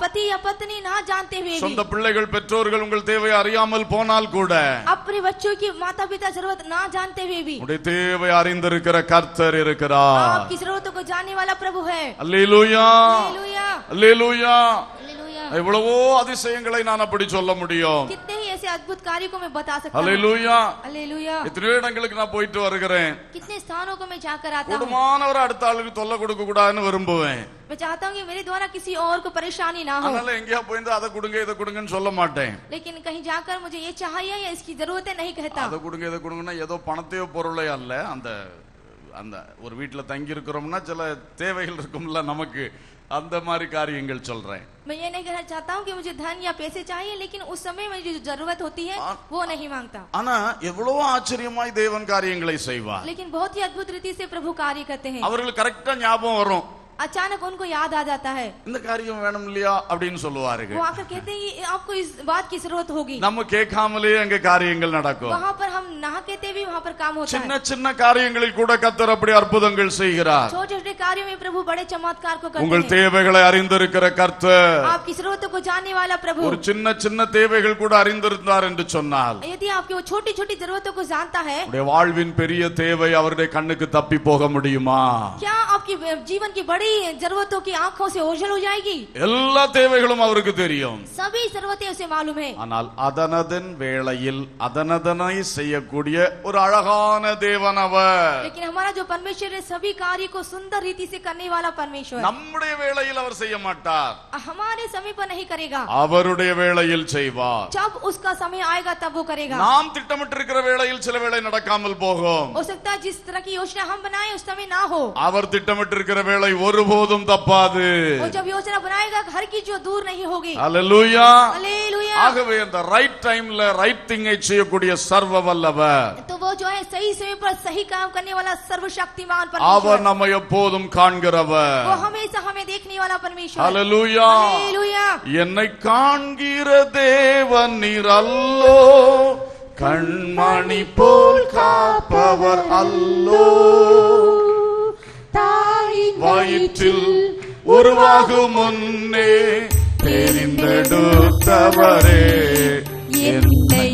पति या पत्नी ना जानते हुए சொந்த भी, பிள்ளைகள் பெற்றோர்கள் உங்கள் தேவையை அறியாமல் போனால் கூட, अपने बच्चों की माता पिता जरूरत ना जानते हुए भी, உடைய தேவை அறிந்திருக்கிற கர்த்தர் இருக்கிறார். आपकी जरूरतों को जानने वाला प्रभु है। அல்லேலூயா, हालेलुया, அல்லேலூயா. हालेलुया। எவ்வளவோ அதிசயங்களை நான் அப்படி சொல்ல முடியும். कितने ही ऐसे अद्भुत कार्यों को मैं बता सकता हूँ। அல்லேலூயா. हालेलुया। எத்தனையோ இடங்களுக்கு நான் போயிட்டு வருகிறேன். कितने स्थानों को मैं जाकर आता हूँ। குடும்பமானவர் அடுத்த ஆளுக்கு தொல்லை கொடுக்க கூடாதுன்னு விரும்புவேன். मैं चाहता हूँ कि मेरे द्वारा किसी और को परेशानी ना हो, அதனால எங்கேயா போயிருந்து அதை கொடுங்க இதை கொடுங்கன்னு சொல்ல மாட்டேன். लेकिन कहीं जाकर मुझे ये चाहिए या इसकी जरूरत है नहीं कहता। அதை கொடுங்க இதை கொடுங்கன்னா ஏதோ பணத்தையோ பொருளை அல்ல. அந்த அந்த ஒரு வீட்டுல தங்கி இருக்கிறோம்னா சில தேவைகள் இருக்கும்ல நமக்கு, அந்த மாதிரி காரியங்கள் சொல்றேன். मैं ये नहीं कहना चाहता हूँ कि मुझे धन या पैसे चाहिए, लेकिन उस समय में जो जरूरत होती है वो नहीं मांगता। ஆனா எவ்வளவு ஆச்சரியமாய் தேவன் காரியங்களை செய்வார். लेकिन बहुत ही अद्भुत रीति से प्रभु कार्य करते हैं। அவர்களுக்கு கரெக்டா ஞாபகம் வரும், अचानक उनको याद आ जाता है, இந்த காரியம் வேணும் இல்லையா அப்படின்னு சொல்லுவார்கள். वो आकर कहते हैं कि आपको इस बात की जरूरत होगी। நம்ம கேட்காமலே அங்க காரியங்கள் நடக்கும். वहाँ पर हम ना कहते भी वहाँ पर काम होता சின்ன है। சின்ன காரியங்களில் கூட கர்த்தர் அப்படி அற்புதங்கள் செய்கிறார். छोटे छोटे कार्यों में प्रभु बड़े चमत्कार को करते உங்கள் हैं। தேவைகளை அறிந்திருக்கிற கர்த்தர் आपकी जरूरतों को जानने वाला प्रभु, ஒரு சின்ன சின்ன தேவைகள் கூட அறிந்திருந்தார் என்று சொன்னால், यदि आपकी वो छोटी छोटी जरूरतों को जानता है, உடைய வாழ்வின் பெரிய தேவை அவருடைய கண்ணுக்கு தப்பி போக முடியுமா? क्या आपकी जीवन की बड़ी जरूरतों की आंखों से ओझल हो जाएगी? எல்லா தேவைகளும் அவருக்கு தெரியும். सभी जरूरतें उसे मालूम है। ஆனால் அதனதன் வேளையில் அதனதனை செய்யக்கூடிய ஒரு அழகான தேவன் அவர். लेकिन हमारा जो परमेश्वर है सभी कार्य को सुंदर रीति से करने वाला परमेश्वर, நம்முடைய வேளையில் அவர் செய்ய மாட்டார், हमारे समय पर नहीं करेगा, அவருடைய வேளையில் செய்வார். जब उसका समय आएगा तब वो करेगा। நாம் திட்டமிட்டிருக்கிற வேளையில் சில வேளை நடக்காமல் போகும். हो सकता है जिस तरह की योजना हम बनाए उस समय ना हो, அவர் திட்டமிட்டிருக்கிற வேளை ஒருபோதும் தப்பாது. वो जब योजना बनाएगा घर की जो दूर नहीं होगी। அல்லேலூயா. हालेलुया। ஆகவே அந்த ரைட் டைம்ல ரைட் திங்கை செய்யக்கூடிய சர்வ வல்லவர், तो वो जो है सही समय पर सही काम करने वाला सर्वशक्तिमान அவர் परमेश्वर, நம்மை எப்போதும் காண்கிறவர். वो हमेशा हमें देखने वाला परमेश्वर। அல்லேலூயா. हालेलुया। என்னை காண்கிற தேவன் நீர் அல்லோ, கண்மணி போல் காப்பவர் அல்லோ, வயிற்றில் உருவாகும் முன்னே தெரிந்தெடுத்தவரே, என்னை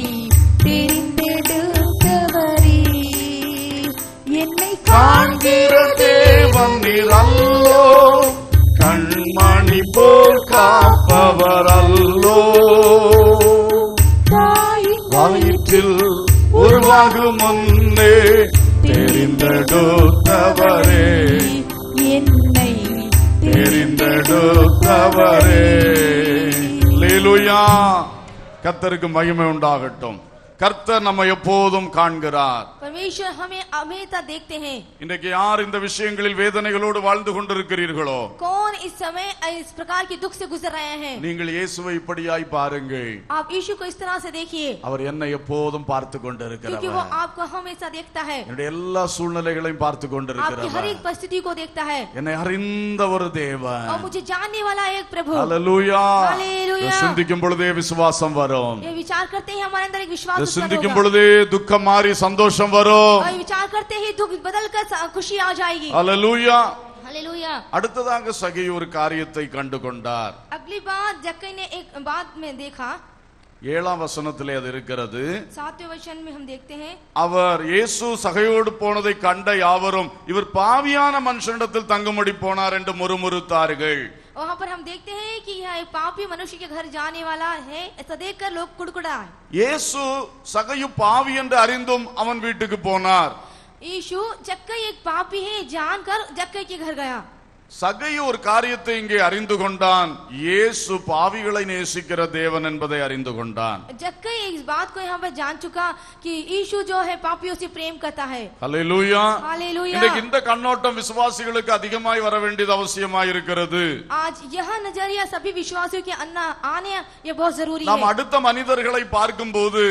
தெரிந்தெடுத்தவரே, என்னை காண்கிற தேவன் நீர் அல்லோ, கண்மணி போல் காப்பவர் அல்லோ, வயிற்றில் உருவாகும் முன்னே தெரிந்தெடுத்தவரே, என்னை தெரிந்தெடுத்தவரே. அல்லேலூயா. கர்த்தருக்கு மகிமை உண்டாகட்டும். கர்த்தர் நம்ம எப்போதும் காண்கிறார். परमेश्वर हमें हमेशा देखते हैं। இன்றைக்கு யார் இந்த விஷயங்களில் வேதனைகளோடு வாழ்ந்து கொண்டிருக்கிறீர்களோ, कौन इस समय इस प्रकार की दुख से गुजर रहे हैं, நீங்கள் இயேசுவை இப்படியாய் பாருங்கள். आप यीशु को इस तरह से देखिए, அவர் என்னை எப்போதும் பார்த்து क्योंकि वो கொண்டிருக்கிறவர். आपको हमेशा देखता है, என்னுடைய எல்லா சூழ்நிலைகளையும் பார்த்து आपकी हर கொண்டிருக்கிறவர். एक परिस्थिति को देखता है, என்னை அறிந்த ஒரு தேவன். और मुझे जानने वाला एक प्रभु। அல்லேலூயா. हालेलुया। சிந்திக்கும் பொழுதே விசுவாசம் வரும். ये विचार करते ही हमारे अंदर एक विश्वास उत्पन्न சிந்திக்கும் होगा। பொழுதே துக்கம் மாறி சந்தோஷம் வரும். और विचार करते ही दुख बदलकर खुशी आ जाएगी। அல்லேலூயா. हालेलुया। அடுத்ததாக சகை ஒரு காரியத்தை கண்டு கொண்டார். अगली बात जक्कई ने एक बात में देखा, 7ஆம் வசனத்திலே அது இருக்கிறது. 7वें वचन में हम देखते हैं, அவர் இயேசு சகையோடு போனதை கண்ட யாவரும் இவர் பாவியான மனுஷனிடத்தில் தங்கும்படி போனார் என்று முறுமுறுத்தார்கள். वहाँ पर हम देखते हैं कि यह एक पापी मनुष्य के घर जाने वाला है, ऐसा देखकर लोग कुड़कुड़ाए। இயேசு சகையு பாவி என்று அறிந்தும் அவன் வீட்டுக்கு போனார். यीशु जक्कई एक पापी है जानकर जक्कई के घर गया। சகையு ஒரு காரியத்தை இங்கே அறிந்து கொண்டான். இயேசு பாவிகளை நேசிக்கிற தேவன் என்பதை அறிந்து கொண்டான். जक्कई इस बात को यहाँ पर जान चुका कि यीशु जो है पापियों से प्रेम करता है। ஹல்லேலூயா. हालेलुया। இன்றைக்கு இந்த கண்ணோட்டம் விசுவாசிகளுக்கு அதிகமாய் வர வேண்டியது அவசியமாய் இருக்கிறது. आज यह नजरिया सभी विश्वासियों के आने ये बहुत जरूरी நாம் है। அடுத்த மனிதர்களை பார்க்கும்போது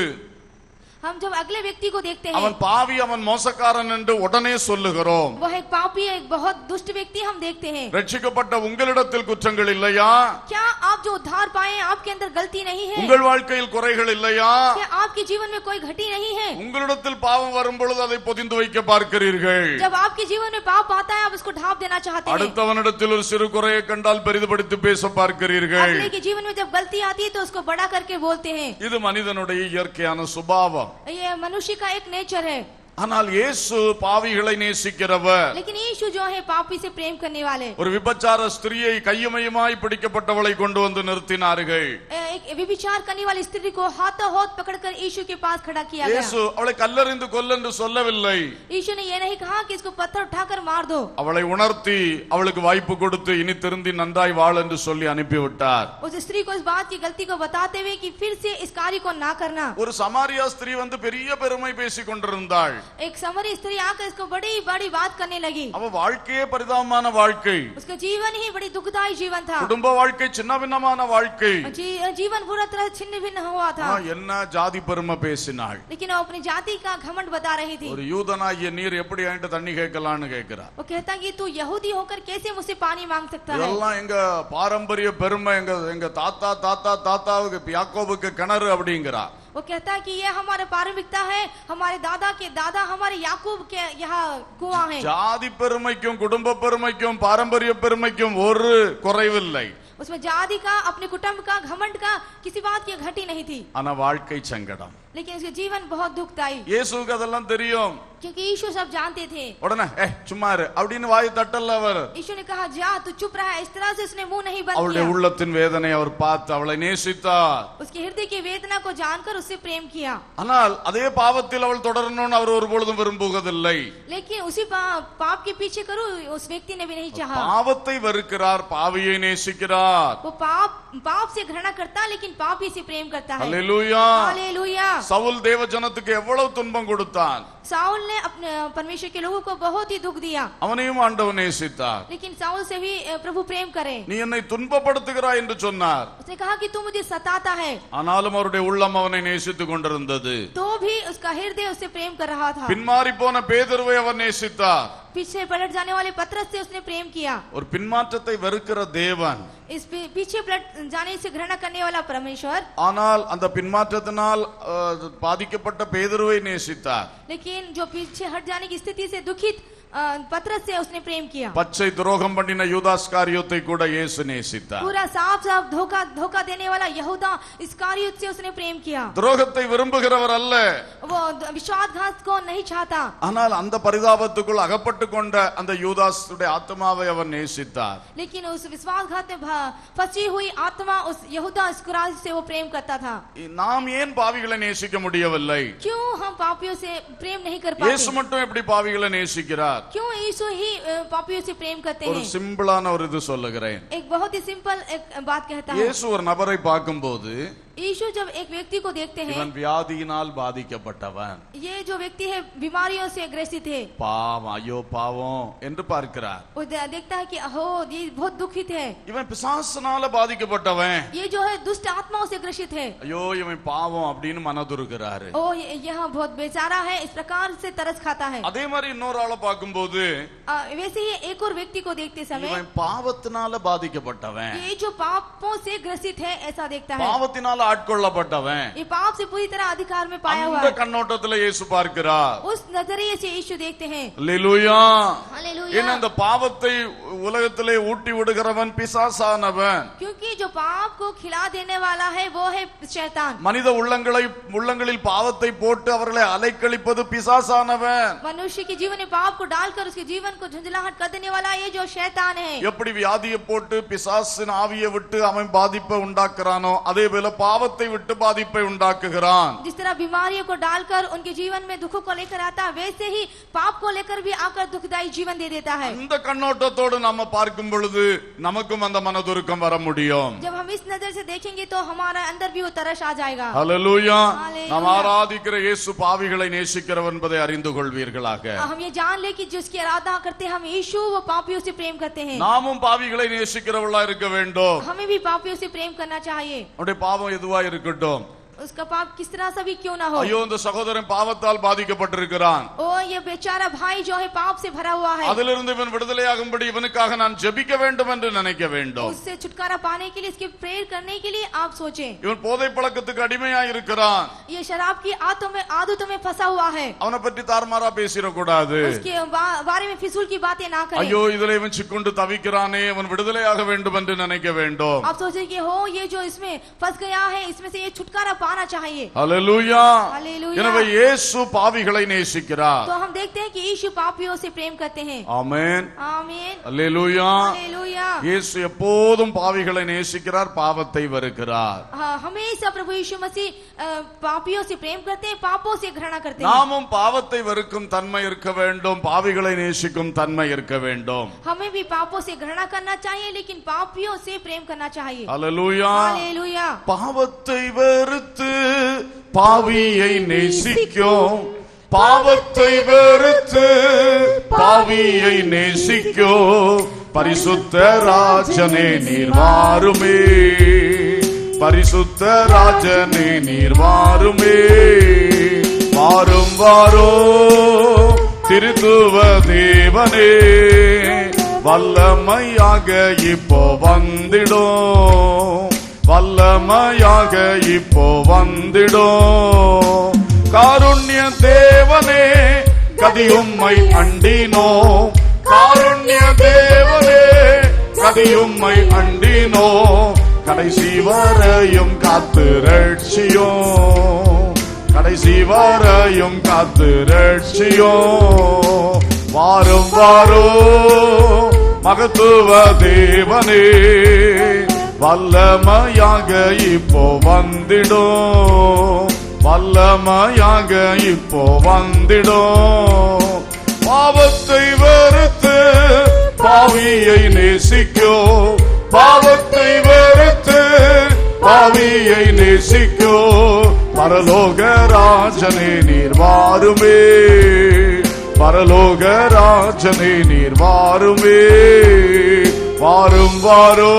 हम जब अगले व्यक्ति को देखते हैं அவன் பாவி அவன் மோசக்காரன் என்று உடனே சொல்லுகிறோம். वह एक पापी एक बहुत दुष्ट व्यक्ति हम देखते हैं। ரட்சிக்கப்பட்ட உங்களிடத்தில் குற்றங்கள் இல்லையா? क्या आप जो उद्धार पाए आपके अंदर गलती नहीं है? உங்கள் வாழ்க்கையில் குறைகள் இல்லையா? क्या आपके जीवन में कोई घटी नहीं है? உங்களிடத்தில் பாவம் வரும் பொழுது அதை பொதிந்து வைக்க பார்க்கிறீர்கள். जब आपके जीवन में पाप आता है आप उसको ढांप देना चाहते हैं। அடுத்தவனிடத்தில் ஒரு சிறு குறையை கண்டால் பெரிதுபடுத்தி பேச பார்க்கிறீர்கள். अगले के जीवन में जब गलती आती है तो उसको बड़ा करके बोलते हैं। இது மனிதனுடைய இயற்கையான சுபாவம். ये मनुष्य का एक नेचर है। ஆனால் இயேசு பாவிகளை நேசிக்கிறவர். लेकिन यीशु जो है पापी से प्रेम करने वाले। ஒரு விபச்சார ஸ்திரியை கையமயமாய் பிடிக்கப்பட்டவளை கொண்டு வந்து நிறுத்தினார்கள். एक व्यभिचार करने वाली स्त्री को हाथों हाथ पकड़कर यीशु के पास खड़ा किया गया। இயேசு அவளை கல்லெறிந்து கொல் என்று சொல்லவில்லை. यीशु ने ये नहीं कहा कि इसको पत्थर उठाकर मार दो। அவளை உணர்த்தி அவளுக்கு வாய்ப்பு கொடுத்து இனி திருந்தி நன்றாய் வாழ் என்று சொல்லி அனுப்பிவிட்டார். उस स्त्री को इस बात की गलती को बताते हुए कि फिर से इस कार्य को ना करना। ஒரு சமாரியா ஸ்திரீ வந்து பெரிய பெருமை பேசிக் கொண்டிருந்தாள். एक समरी स्त्री आकर इसको बड़ी बड़ी बात करने लगी। அவ வாழ்க்கையே பரிதாபமான வாழ்க்கை. उसका जीवन ही बड़ी दुखदायी जीवन था। குடும்ப வாழ்க்கை சின்ன பின்னமான வாழ்க்கை. जीवन पूरा तरह छिन्न भिन्न हुआ था। என்ன ஜாதி பெருமை பேசினாள். लेकिन वो अपनी जाति का घमंड बता रही थी। ஒரு யூதனாகிய நீர் எப்படி என்கிட்ட தண்ணி கேட்கலான்னு கேட்கிறார். वो कहता कि तू यहूदी होकर कैसे मुझसे पानी मांग सकता है? இதெல்லாம் எங்க பாரம்பரிய பெருமை, எங்க தாத்தா தாத்தா தாத்தாவுக்கு யாக்கோபுக்கு கிணறு அப்படிங்கிறா. वो कहता है कि ये हमारा पारंपरिकता है, हमारे दादा के दादा हमारे याकूब के यहाँ कुआं है। ஜாதி பெருமைக்கும் குடும்ப பெருமைக்கும் பாரம்பரிய பெருமைக்கும் ஒரு குறைவில்லை. उसमें जाति का अपने कुटुंब का घमंड का किसी बात की घटी नहीं थी। ஆனா வாழ்க்கை சங்கடம். लेकिन उसके जीवन बहुत दुखदायी। இயேசுவுக்கு அதெல்லாம் தெரியும். क्योंकि यीशु सब जानते थे। உடனே சும்மா இரு அப்படின்னு வாய் தட்டல்ல அவர். यीशु ने कहा जा तू चुप रहा। इस तरह से उसने मुंह नहीं बंद அவளுடைய किया। உள்ளத்தின் வேதனை அவர் பார்த்து அவளை நேசித்தார். उसके हृदय की वेदना को जानकर उससे प्रेम किया। ஆனால் அதே பாவத்தில் அவள் தொடரணும்னு அவர் ஒருபொழுதும் விரும்புவதில்லை. लेकिन उसी पाप के पीछे करो उस व्यक्ति ने भी नहीं चाहा। பாவத்தை வெறுக்கிறார், பாவியை நேசிக்கிறார். वो पाप से घृणा करता लेकिन पापी से प्रेम करता है। ஹல்லேலூயா. हालेलुया। சவுல் தேவ ஜனத்துக்கு எவ்வளவு துன்பம் கொடுத்தான். साउल ने अपने परमेश्वर के लोगों को बहुत ही दुख दिया। அவனையும் ஆண்டவர் நேசித்தார். लेकिन साउल से भी प्रभु प्रेम करे। நீ என்னை துன்பப்படுத்துகிறாய் என்று சொன்னார். उसने कहा कि तू मुझे सताता है। ஆனாலும் அவருடைய உள்ளம் அவனை நேசித்துக் கொண்டிருந்தது. तो भी उसका हृदय उससे प्रेम कर रहा था। பின்மாறி போன பேதுருவை அவர் நேசித்தார். पीछे पलट जाने वाले पतरस से उसने प्रेम किया। ஒரு பின்மாற்றத்தை வெறுக்கிற தேவன், इस पीछे पलट जाने से घृणा करने वाला परमेश्वर, ஆனால் அந்த பின்மாற்றத்தினால் பாதிக்கப்பட்ட பேதுருவை நேசித்தார். लेकिन जो पीछे हट जाने की स्थिति से दुखित पतरस से उसने प्रेम किया। பச்சை துரோகம் பண்ணின யூதாஸ்காரியோத்தை கூட இயேசு நேசித்தார். पूरा साफ साफ धोखा देने वाला यहूदा इस्कारियोत से उसने प्रेम किया। துரோகத்தை விரும்புகிறவர் அல்ல. वो विश्वासघात को नहीं चाहता। ஆனால் அந்த பரிதாபத்துக்குள் அகப்பட்டு கொண்ட அந்த யூதாசுடைய ஆத்மாவை அவர் நேசித்தார். लेकिन उस विश्वासघात में फंसी हुई आत्मा उस यहूदा इस्करियोत से वो प्रेम करता था। நாம் ஏன் பாவிகளை நேசிக்க முடியவில்லை? क्यों हम पापियों से प्रेम नहीं कर இயேசு पाते? மட்டும் எப்படி பாவிகளை நேசிக்கிறார்? क्यों यीशु ही पापियों से प्रेम करते ஒரு हैं? சிம்பிளான ஒரு இது சொல்லுகிறேன். एक बहुत ही सिंपल एक बात कहता है। இயேசு ஒரு நபரை பார்க்கும்போது यीशु जब एक व्यक्ति को देखते हैं, இவன் வியாதியினால் பாதிக்கப்பட்டவன், ये जो व्यक्ति है बीमारियों से ग्रसित है, பாவம் ஐயோ பாவம் என்று பார்க்கிறார். वो देखता है कि अहो ये बहुत दुखित है। இவன் பிசாசுனால பாதிக்கப்பட்டவன், ये जो है दुष्ट आत्माओं से ग्रसित है। ஐயோ இவன் பாவம் அப்படின்னு மனதுருகிறாரு. ओ यह बहुत बेचारा है, इस प्रकार से तरस खाता है। அதே மாதிரி இன்னொரு ஆளை பார்க்கும்போது वैसे ही एक और व्यक्ति को देखते समय இவன் பாவத்தினால பாதிக்கப்பட்டவன், ये जो पापों से ग्रसित है ऐसा देखता है। பாவத்தினால ஆட்கொள்ளப்பட்டவன். ये पाप से पूरी तरह अधिकार में पाया हुआ அந்த है। கண்ணோட்டத்துல இயேசு பார்க்கிறார். उस नजरिए से यीशु देखते हैं। அல்லேலூயா. हालेलुया। ஏன்னா அந்த பாவத்தை உலகத்திலே ஊட்டி விடுகிறவன் பிசாசானவன். क्योंकि जो पाप को खिला देने वाला है वो है शैतान। மனித உள்ளங்களில் பாவத்தை போட்டு அவர்களை அலைக்கழிப்பது பிசாசானவன். मनुष्य के जीवन में पाप को डालकर उसके जीवन को झुंझलाहट कर देने वाला ये जो शैतान है। எப்படி வியாதியை போட்டு பிசாசின் ஆவியை விட்டு அவன் பாதிப்பை உண்டாக்குறானோ அதே போல பாவத்தை விட்டு பாதிப்பை உண்டாக்குகிறான். जिस तरह बीमारियों को डालकर उनके जीवन में दुखों को लेकर आता है वैसे ही पाप को लेकर भी आकर दुखदायी जीवन दे देता है। இந்த கண்ணோட்டத்தோடு நாம பார்க்கும் பொழுது நமக்கும் அந்த மனதுருக்கம் வர முடியும். जब हम इस नजर से देखेंगे तो हमारा अंदर भी वो तरस आ जाएगा। ஹல்லேலூயா. हालेलुया। நாம் ஆராதிக்கிற இயேசு பாவிகளை நேசிக்கிறவர் என்பதை அறிந்து கொள்வீர்களாக. हम ये जान ले कि जिसकी आराधना करते हैं हम यीशु वो पापियों से प्रेम करते हैं। நாமும் பாவிகளை நேசிக்கிறவர்களா இருக்க வேண்டும். हमें भी पापियों से प्रेम करना चाहिए। அவருடைய பாவம் எதுவா இருக்கட்டும். उसका पाप किस तरह से भी क्यों ना हो। ஐயோ இந்த சகோதரன் பாவத்தால் பாதிக்கப்பட்டிருக்கிறான். ओ ये बेचारा भाई जो है पाप से भरा हुआ है। அதிலிருந்து இவன் விடுதலையாகும்படி இவனுக்காக நான் ஜெபிக்க வேண்டும் என்று நினைக்க வேண்டும். उससे छुटकारा पाने के लिए इसके प्रेयर करने के लिए आप सोचें। இவன் போதை பழக்கத்துக்கு அடிமையா இருக்கிறான். ये शराब की आदतों में फंसा हुआ है। அவனை பற்றி தாறுமாறா பேசிடக்கூடாது. उसके बारे में फिजूल की बातें ना करें। ஐயோ இதுல இவன் சிக்குண்டு தவிக்கிறானே இவன் விடுதலையாக வேண்டும் என்று நினைக்க வேண்டும். आप सोचें कि हो ये जो इसमें फंस गया है इसमें से ये छुटकारा पाना चाहिए। ஹல்லேலூயா. हालेलुया। எனவே இயேசு பாவிகளை நேசிக்கிறார். तो हम देखते हैं कि यीशु पापियों से प्रेम करते हैं। ஆமென். आमीन। ஹல்லேலூயா. हालेलुया। இயேசு எப்போதும் பாவிகளை நேசிக்கிறார், பாவத்தை வெறுக்கிறார். हमेशा प्रभु यीशु मसीह पापियों से प्रेम करते हैं, पापों से घृणा करते हैं। நாமும் பாவத்தை வெறுக்கும் தன்மை இருக்க வேண்டும், பாவிகளை நேசிக்கும் தன்மை இருக்க வேண்டும். हमें भी पापों से घृणा करना चाहिए लेकिन पापियों से प्रेम करना चाहिए। ஹல்லேலூயா. हालेलुया। பாவத்தை வெறுத்து பாவியை நேசிக்கும், பாவத்தை வெறுத்து பாவியை நேசிக்கும் பரிசுத்த ராஜனே நீர் வாருமே, பரிசுத்த ராஜனே நீர் வாருமே. வாரும் வாரோ திருத்துவ தேவனே, வல்லமையாக இப்போ வந்திடும், வல்லமையாக இப்போ வந்திடும். காருண்ய தேவனே கதியும்மை அண்டினோ, காருண்ய தேவனே கதியும்மை அண்டினோ. கடைசி வரையும் காத்து ரட்சியோ, கடைசி வரையும் காத்து ரட்சியோ. வாரும் வாரோ மகத்துவ தேவனே, வல்லமையாக இப்போ வந்திடும், வல்லமையாக இப்போ வந்திடும். பாவத்தை வெறுத்து பாவியை நேசிக்கோ, பாவத்தை வெறுத்து பாவியை நேசிக்கோ. பரலோக ராஜனே நீர் வாருமே, பரலோக ராஜனே நீர் வாருமே. வாரும் வாரோ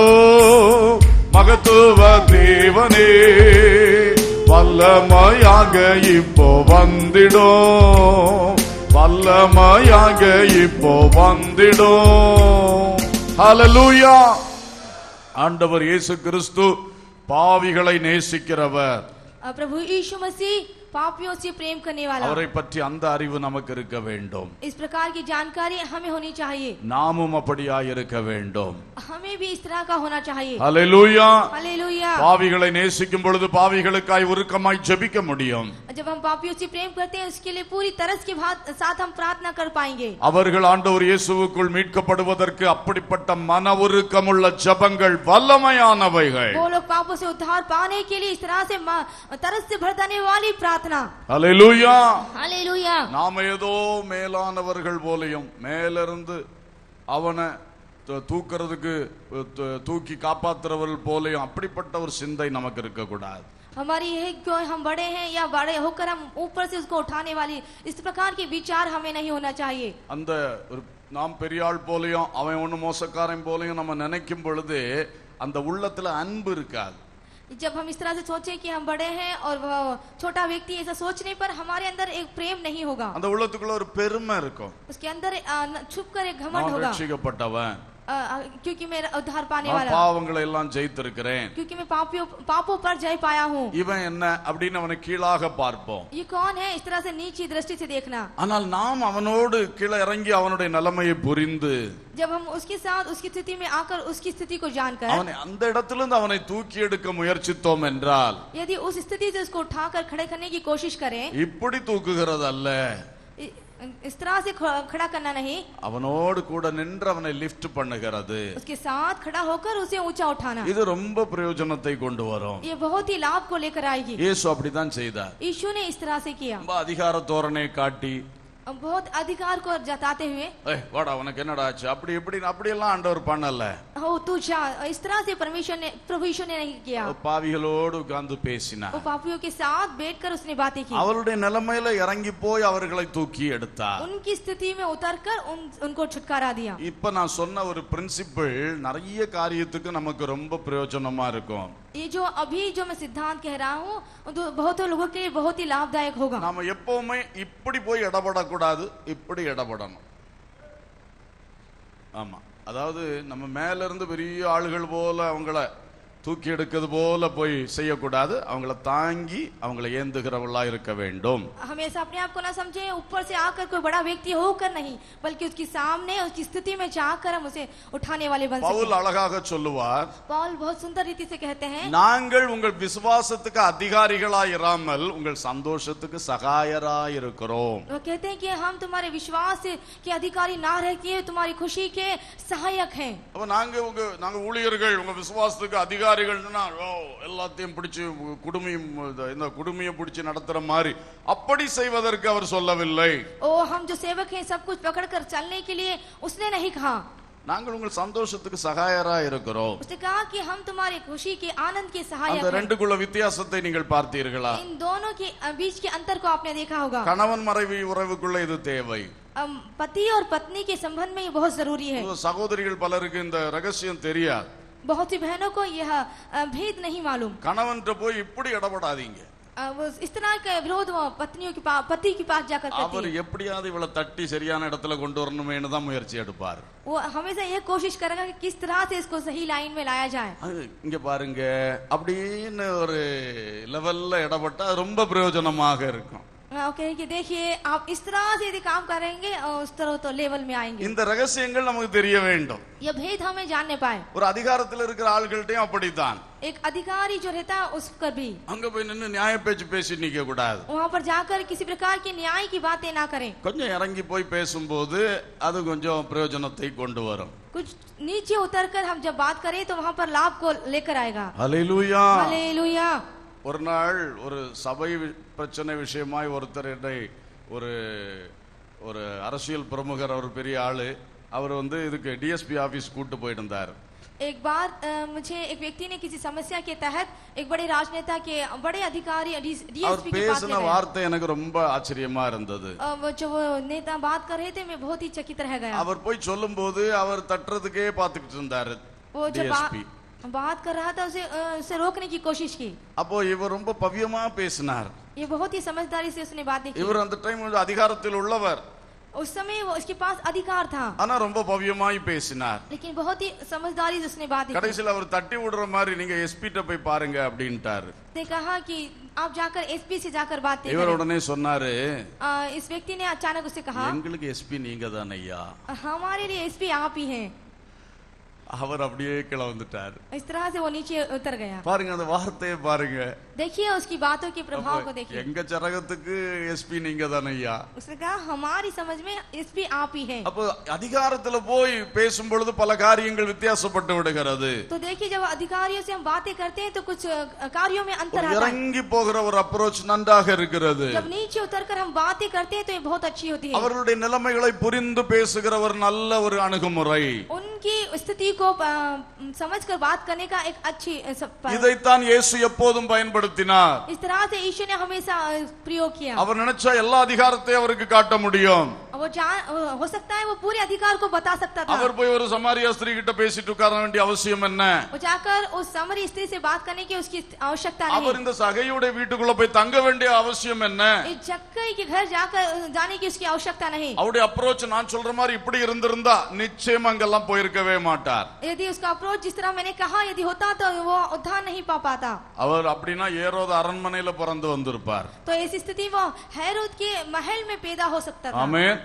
மகத்துவ தேவனே, வல்லமையாக இப்போ வந்திடும், வல்லமையாக இப்போ வந்திடும். ஹல்லேலூயா. ஆண்டவர் இயேசு கிறிஸ்து பாவிகளை நேசிக்கிறவர். प्रभु यीशु मसीह पापियों से प्रेम करने वाला। அவரை பற்றி அந்த அறிவு நமக்கு இருக்க வேண்டும். इस प्रकार की जानकारी हमें होनी चाहिए। நாமும் அப்படியாய் இருக்க வேண்டும். हमें भी इस तरह का होना चाहिए। ஹல்லேலூயா. हालेलुया। பாவிகளை நேசிக்கும் பொழுது பாவிகளுக்காய் உருக்கமாய் ஜெபிக்க முடியும். जब हम पापियों से प्रेम करते हैं उसके लिए पूरी तरस के साथ हम प्रार्थना कर पाएंगे। அவர்கள் ஆண்டவர் இயேசுவுக்குள் மீட்கப்படுவதற்கு அப்படிப்பட்ட மன உருக்கமுள்ள ஜெபங்கள் வல்லமையானவைகள். वो लोग पापों से उद्धार पाने के लिए इस तरह से तरस से भर देने वाली प्रार्थना। ஹல்லேலூயா. हालेलुया। நாம ஏதோ மேலானவர்கள் போலையும் மேலிருந்து அவனை தூக்கிறதுக்கு தூக்கி காப்பாத்துறவர்கள் போலையும் அப்படிப்பட்ட ஒரு சிந்தை நமக்கு இருக்க கூடாது. हमारी है क्यों हम बड़े हैं या बड़े होकर हम ऊपर से उसको उठाने वाली इस प्रकार के विचार हमें नहीं होना चाहिए। அந்த நாம் பெரியாள் போலையும் அவன் ஒண்ணு மோசக்காரன் போலையும் நம்ம நினைக்கும் பொழுது அந்த உள்ளத்துல அன்பு இருக்காது. जब हम इस तरह से सोचें कि हम बड़े हैं और वह छोटा व्यक्ति ऐसा सोचने पर हमारे अंदर एक प्रेम नहीं होगा। அந்த உள்ளத்துக்குள்ள ஒரு பெருமை இருக்கும். उसके अंदर छुप कर एक घमंड நான் होगा। ரட்சிக்கப்பட்டவன், क्योंकि मैं उद्धार पाने நான் वाला, பாவங்களை எல்லாம் ஜெயித்திருக்கிறேன், क्योंकि मैं पापों पर जय पाया हूँ। இவன் என்ன அப்படின்னு அவனை கீழாக பார்ப்போம். ये कौन है, इस तरह से नीची दृष्टि से देखना। ஆனால் நாம் அவனோடு கீழே இறங்கி அவனுடைய நிலைமையை புரிந்து जब हम उसके साथ उसकी स्थिति में आकर उसकी स्थिति को जानकर அவனை அந்த இடத்திலிருந்து அவனை தூக்கி எடுக்க முயற்சித்தோம் என்றால், यदि उस स्थिति से उसको उठाकर खड़े करने की कोशिश करें, இப்படி தூக்குகிறது அல்ல, इस तरह से खड़ा करना नहीं, அவனோடு கூட நின்று அவனை லிஃப்ட் பண்ணுகிறது. उसके साथ खड़ा होकर उसे ऊंचा उठाना, இது ரொம்ப பிரயோஜனத்தை கொண்டு வரும். ये बहुत ही लाभ को लेकर आएगी। இயேசு அப்படித்தான் செய்தார். यीशु ने इस तरह से किया, ரொம்ப அதிகார தோரணை காட்டி, बहुत अधिकार को जताते हुए, வாடா உனக்கு என்னடா ஆச்சு அப்படி இப்படி அப்படியெல்லாம் ஆண்டவர் பண்ணல. हो तू जा, इस तरह से प्रभु यीशु ने नहीं किया। பாவிகளோடு உட்கார்ந்து பேசினார். वो पापियों के साथ बैठकर उसने बातें की, அவருடைய நிலைமையில இறங்கி போய் அவர்களை தூக்கி எடுத்தார். उनकी स्थिति में उतरकर उनको छुटकारा दिया। இப்ப நான் சொன்ன ஒரு பிரின்சிபிள் நிறைய காரியத்துக்கு நமக்கு ரொம்ப பிரயோஜனமா இருக்கும். ये जो अभी जो मैं सिद्धांत कह रहा हूँ, तो बहुत लोगों के लिए बहुत ही लाभदायक होगा। நாம எப்பவுமே இப்படி போய் இடப்படக்கூடாது, இப்படி இடப்படணும். ஆமா, அதாவது நம்ம மேல இருந்து பெரிய ஆளுகள் போல அவங்கள தூக்கி எடுக்கிறது போல போய் செய்யக்கூடாது, அவங்கள தாங்கி அவங்கள ஏந்துகிறவளா இருக்க வேண்டும். हमेशा अपने आप को ना समझे ऊपर से आकर कोई बड़ा व्यक्ति होकर नहीं, बल्कि उसके सामने उसकी स्थिति में जाकर हम उसे उठाने वाले बन सकें। பவுல் அழகாக சொல்லுவார், पौल बहुत सुंदर रीति से कहते हैं, நாங்கள் உங்கள் விசுவாசத்துக்கு அதிகாரிகளாய் இராமல் உங்கள் சந்தோஷத்துக்கு சகாயராய் இருக்கிறோம். वो कहते हैं कि हम तुम्हारे विश्वास के अधिकारी ना रह के तुम्हारी खुशी के सहायक हैं। அப்ப நாங்க ஊழியர்கள் உங்க விசுவாசத்துக்கு அதிகாரிகள்னா எல்லாத்தையும் பிடிச்சு இந்த குடுமையை பிடிச்சு நடத்துற மாதிரி அப்படி செய்வதற்கு அவர் சொல்லவில்லை. ओ हम जो सेवक हैं सब कुछ पकड़कर चलने के लिए उसने नहीं कहा, நாங்கள் உங்கள் சந்தோஷத்துக்கு சகாயரா இருக்கிறோம். उसने कहा कि हम तुम्हारी खुशी के आनंद के सहायक அந்த हैं। ரெண்டுக்குள்ள வித்தியாசத்தை நீங்கள் பார்த்தீர்களா? इन दोनों के बीच के अंतर को आपने देखा होगा। கணவன் மனைவி உறவுக்குள்ள இது தேவை. पति और पत्नी के संबंध में ये बहुत जरूरी है। சகோதரிகள் பலருக்கு இந்த ரகசியம் தெரியாது. बहुत सी बहनों को यह भेद नहीं मालूम। கணவன்கிட்ட போய் இப்படி இடப்படாதீங்க, वो इस तरह का विरोध वो पति के पास जाकर करती அவர் है। எப்படியாவது இவளை தட்டி சரியான இடத்துல கொண்டு வரணுமேனு தான் முயற்சி எடுப்பார். वो हमेशा ये कोशिश करेगा कि किस तरह से इसको सही लाइन में लाया जाए। இங்க பாருங்க அப்படின்னு ஒரு லெவல்ல இடப்பட்டா ரொம்ப பிரயோஜனமாக இருக்கும். ओके कि देखिए आप इस तरह से यदि काम करेंगे और उस तरह तो लेवल में आएंगे। இந்த ரகசியங்கள் நமக்கு தெரிய வேண்டும். ये भेद हमें जानने पाए। ஒரு அதிகாரத்தில் இருக்கிற ஆள்கள்ட்டையும் அப்படித்தான். एक अधिकारी जो रहता है उस पर भी அங்க போய் நின்னு நியாய பேச்சு பேசி நிக்க கூடாது. वहाँ पर जाकर किसी प्रकार की न्याय की बातें ना करें। கொஞ்சம் இறங்கி போய் பேசும்போது அது கொஞ்சம் பிரயோஜனத்தை கொண்டு வரும். कुछ नीचे उतरकर हम जब बात करें तो वहाँ पर लाभ को लेकर आएगा। ஹல்லேலூயா. हालेलुया। ஒரு நாள் ஒரு சபை பிரச்சனை விஷயமாய் ஒருத்தர் என்னை ஒரு அரசியல் பிரமுகர், அவர் பெரிய ஆளு, அவர் இதுக்கு டிஎஸ்பி ஆபீஸ் கூட்டு போயிட்டு இருந்தார். एक बार मुझे एक व्यक्ति ने किसी समस्या के तहत एक बड़े राजनेता के बड़े अधिकारी அவர் डीएसपी के पास ले பேசின गए। வார்த்தை எனக்கு ரொம்ப ஆச்சரியமா இருந்தது. जो वो नेता बात कर रहे थे मैं बहुत ही चकित रह गया। அவர் போய் சொல்லும்போது அவர் தட்டுறதுக்கே பார்த்துக்கிட்டு இருந்தாரு वो जब டிஎஸ்பி. बात कर रहा था उसे रोकने की कोशिश की। அப்போ இவர் ரொம்ப பவ்யமா பேசினார். ये बहुत ही समझदारी से उसने बातें की। இவர் அந்த டைம் அதிகாரத்தில் உள்ளவர், उस समय वो उसके पास अधिकार था, ஆனா ரொம்ப பவ்யமாய் பேசினார். लेकिन बहुत ही समझदारी से उसने बातें की। கடைசியில் அவர் தட்டி விடுற மாதிரி நீங்க எஸ்பி ட்ட போய் பாருங்க அப்படின்ட்டாரு. उसने कहा कि आप जाकर एसपी से जाकर बातें இவர் करें। உடனே சொன்னாரு, इस व्यक्ति ने अचानक उससे कहा எங்களுக்கு எஸ்பி நீங்க தான் ஐயா. हमारे लिए एसपी आप ही हैं। அவர் அப்படியே கீழே வந்துட்டார். इस तरह से वो नीचे उतर गया। பாருங்க அந்த வார்த்தையை பாருங்க. देखिए उसकी बातों के प्रभाव को देखिए। எங்க சரகத்துக்கு எஸ்பி நீங்க தான் ஐயா. उसने कहा हमारी समझ में एसपी आप ही हैं। அப்போ அதிகாரத்துல போய் பேசும் பொழுது பல காரியங்கள் வித்தியாசப்பட்டு விடுகிறது. तो देखिए जब अधिकारियों से हम बातें करते हैं तो कुछ कार्यों में अंतर आता है। இறங்கி போகிற ஒரு அப்ரோச் நன்றாக இருக்கிறது. जब नीचे उतरकर हम बातें करते हैं तो ये बहुत अच्छी होती है। அவர்களுடைய நிலைமைகளை புரிந்து பேசுகிற ஒரு நல்ல ஒரு அணுகுமுறை. उनकी स्थिति को समझकर बात करने का एक अच्छी இதைத்தான் இயேசு எப்போதும் பயன்படுத்தினார். इस तरह से यीशु ने हमेशा प्रयोग किया। அவர் நினைச்சா எல்லா அதிகாரத்தையும் அவருக்கு காட்ட முடியும். हो सकता है वो पूरे अधिकार को बता सकता था। அவர் போய் ஒரு சமாரியா ஸ்திரீ கிட்ட பேசிட்டு உட்கார வேண்டிய அவசியம் என்ன? वो जाकर उस सामरी स्त्री से बात करने की उसकी आवश्यकता नहीं। அவர் இந்த சகையுடைய வீட்டுக்குள்ள போய் தங்க வேண்டிய அவசியம் என்ன? इस जक्कई के घर जाकर जाने की उसकी आवश्यकता नहीं। அவருடைய அப்ரோச் நான் சொல்ற மாதிரி இப்படி இருந்திருந்தா நிச்சயம் அங்கெல்லாம் போயிருக்கவே மாட்டார்। यदि उसका अप्रोच जिस तरह मैंने कहा यदि होता तो वो उद्धार नहीं पा पाता। அவர் அப்படினா ஏரோது அரண்மனையில பிறந்து வந்திருப்பார்। तो ऐसी स्थिति वो हेरोद के महल में पैदा हो सकता था। आमीन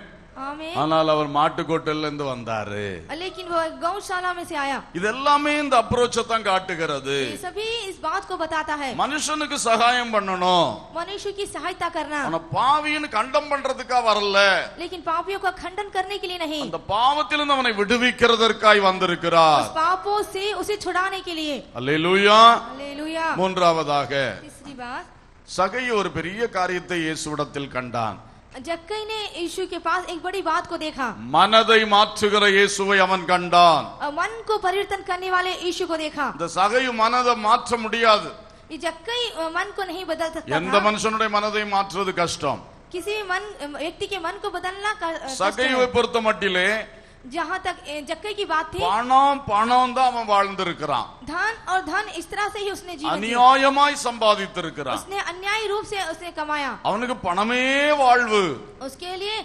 आमीन। ஆனால் அவர் மாட்டுக்கொட்டையில இருந்து வந்தாரு। लेकिन वो गौशाला में से आया। இதெல்லாமே இந்த அப்ரோச்சை தான் காட்டுகிறது। ये सभी इस बात को बताता है। மனுஷனுக்கு சகாயம் பண்ணணும், मनुष्य की सहायता करना। ஆனா பாவியின் கண்டம் பண்றதுக்கா வரல, लेकिन पापियों का खंडन करने के लिए नहीं। அந்த பாவத்திலிருந்து அவனை விடுவிக்கிறதற்காய் வந்திருக்கிறார்। उस पापों से उसे छुड़ाने के लिए। அல்லேலூயா। हालेलुया। மூன்றாவதாக तीसरी बात, சகை ஒரு பெரிய காரியத்தை இயேசுவிடத்தில் கண்டான்। जक्कई ने यीशु के पास एक बड़ी बात को देखा। மனதை மாற்றுகிற இயேசுவை அவன் கண்டான்। मन को परिवर्तन करने वाले यीशु को देखा। இந்த சகையு மனதை மாற்ற முடியாது। ये जक्कई मन को नहीं बदल सकता எந்த था। மனுஷனுடைய மனதை மாற்றுவது கஷ்டம்। किसी भी व्यक्ति के मन को बदलना कष्ट சகையுவை है। பொறுத்த மட்டிலே जहाँ तक जक्कई की बात थी, பணம் பணம் தான் அவன் வாழ்ந்திருக்கிறான்। धन और धन इस तरह से ही उसने जीवन जिया। அநியாயமாய் சம்பாதித்திருக்கிறான்। उसने अन्यायी रूप से उसने कमाया। அவனுக்கு பணமே வாழ்வு। उसके लिए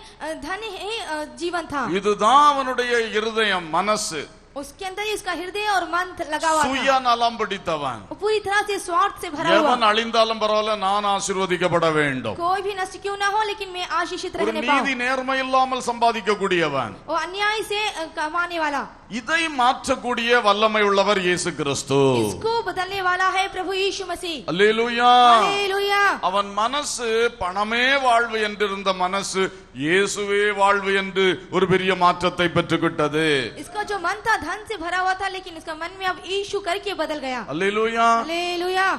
धन ही जीवन था। இதுதான் அவனுடைய இருதயம் மனசு। उसके अंदर ही उसका हृदय और मन लगा हुआ था। சுயநலம் பிடித்தவன்। वो पूरी तरह से स्वार्थ से भरा हुआ। எவன் அழிந்தாலும் பரவாயில்ல நான் ஆசீர்வதிக்கப்பட வேண்டும்। कोई भी नष्ट क्यों ना हो लेकिन मैं आशीषित ஒரு रहने நீதி पाऊं। நேர்மை இல்லாமல் சம்பாதிக்க கூடியவன்। वो अन्याय से कमाने वाला। இதை மாற்றக்கூடிய வல்லமை உள்ளவர் இயேசு கிறிஸ்து। इसको बदलने वाला है प्रभु यीशु मसीह। அல்லேலூயா। हालेलुया। அவன் மனசு பணமே வாழ்வு என்றிருந்த மனசு இயேசுவே வாழ்வு என்று ஒரு பெரிய மாற்றத்தை பெற்றுக்கிட்டது। इसका जो मन था धन से भरा हुआ था लेकिन इसका मन में अब यीशु करके बदल गया। அல்லேலூயா। हालेलुया।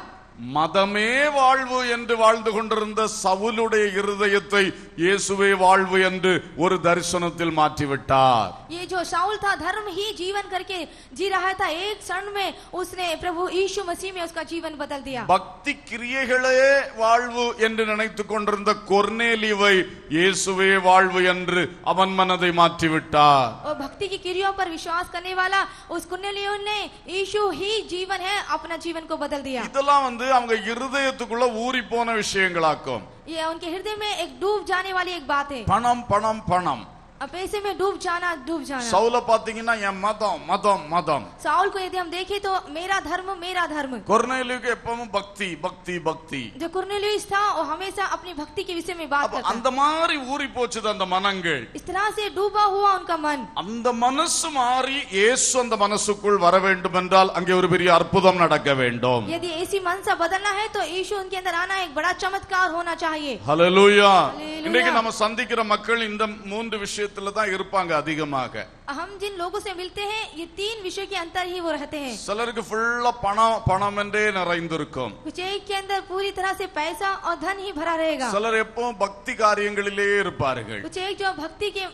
மதமே வாழ்வு என்று வாழ்ந்து கொண்டிருந்த சவுலுடைய இருதயத்தை இயேசுவே வாழ்வு என்று ஒரு தரிசனத்தில் மாற்றிவிட்டார்। ये जो शाऊल था धर्म ही जीवन करके जी रहा था, एक क्षण में उसने प्रभु यीशु मसीह में उसका जीवन बदल दिया। பக்தி கிரியைகளே வாழ்வு என்று நினைத்துக் கொண்டிருந்த கொர்நேலியுவை இயேசுவே வாழ்வு என்று அவன் மனதை மாற்றிவிட்டார்। और भक्ति की क्रियाओं पर विश्वास करने वाला उस कुर्नेलियों ने यीशु ही जीवन है अपना जीवन को बदल दिया। இதெல்லாம் அவங்க இருதயத்துக்குள்ள ஊறி போன விஷயங்களாக்கும்। ये उनके हृदय में एक डूब जाने वाली एक बात है। பணம் பணம் பணம்। पैसे में डूब जाना। சவுல பாத்தீங்கன்னா என் மதம் மதம் மதம்। साउल को यदि हम देखें तो मेरा धर्म मेरा धर्म। கொர்நேலியுக்கு எப்பவும் பக்தி பக்தி பக்தி। जो कुर्नेलियुस था वो हमेशा अपनी भक्ति के विषय में बात करता। அந்த மாதிரி ஊறி போச்சுது அந்த மனங்கள்। इस तरह से डूबा हुआ उनका मन। அந்த மனசு மாறி இயேசு அந்த மனசுக்குள் வர வேண்டும் என்றால் அங்கே ஒரு பெரிய அற்புதம் நடக்க வேண்டும்। यदि ऐसी मनसा बदलना है तो यीशु उनके अंदर आना एक बड़ा चमत्कार होना चाहिए। ஹல்லேலூயா। हालेलुया। இன்னைக்கு நம்ம சந்திக்கிற மக்கள் இந்த மூன்று விஷயத்துல தான் இருப்பாங்க அதிகமாக। हम जिन लोगों से मिलते हैं ये तीन विषय के अंतर ही वो रहते हैं। சிலருக்கு ஃபுல்லா பணம் பணம் என்றே நிறைந்திருக்கும்। कुछ एक के अंदर पूरी तरह से पैसा और धन ही भरा रहेगा। சிலர் எப்பவும் பக்தி காரியங்களிலே இருப்பார்கள்। कुछ एक जो भक्ति के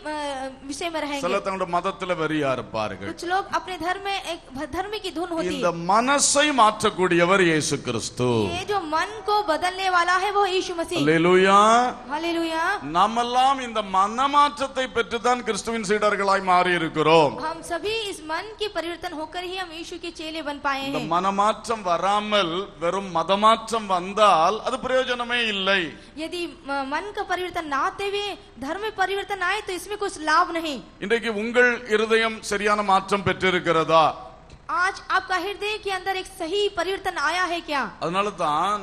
विषय में रहेंगे। சிலர் தங்களுடைய மதத்துல வெறியா இருப்பார்கள்। कुछ लोग अपने धर्म में एक धर्म की धुन होती இந்த है। மனசை மாற்றக்கூடியவர் இயேசு கிறிஸ்து। ये जो मन को बदलने वाला है वो यीशु मसीह। அல்லேலூயா। हालेलुया। நாமெல்லாம் இந்த மனமாற்றத்தை பெற்றுதான் கிறிஸ்துவின் சீடர்களாய் மாறி இருக்கிறோம்। हम सभी इस मन के परिवर्तन होकर ही हम यीशु के चेले बन पाए இந்த हैं। மனமாற்றம் வராமல் வெறும் மதமாற்றம் வந்தால் அது பிரயோஜனமே இல்லை। यदि मन का परिवर्तन ना आते हुए धर्म में परिवर्तन आए तो इसमें कुछ लाभ नहीं। இன்றைக்கு உங்கள் இருதயம் சரியான மாற்றம் பெற்றிருக்கிறதா? आज आपका हृदय के अंदर एक सही परिवर्तन आया है क्या? அதனால தான்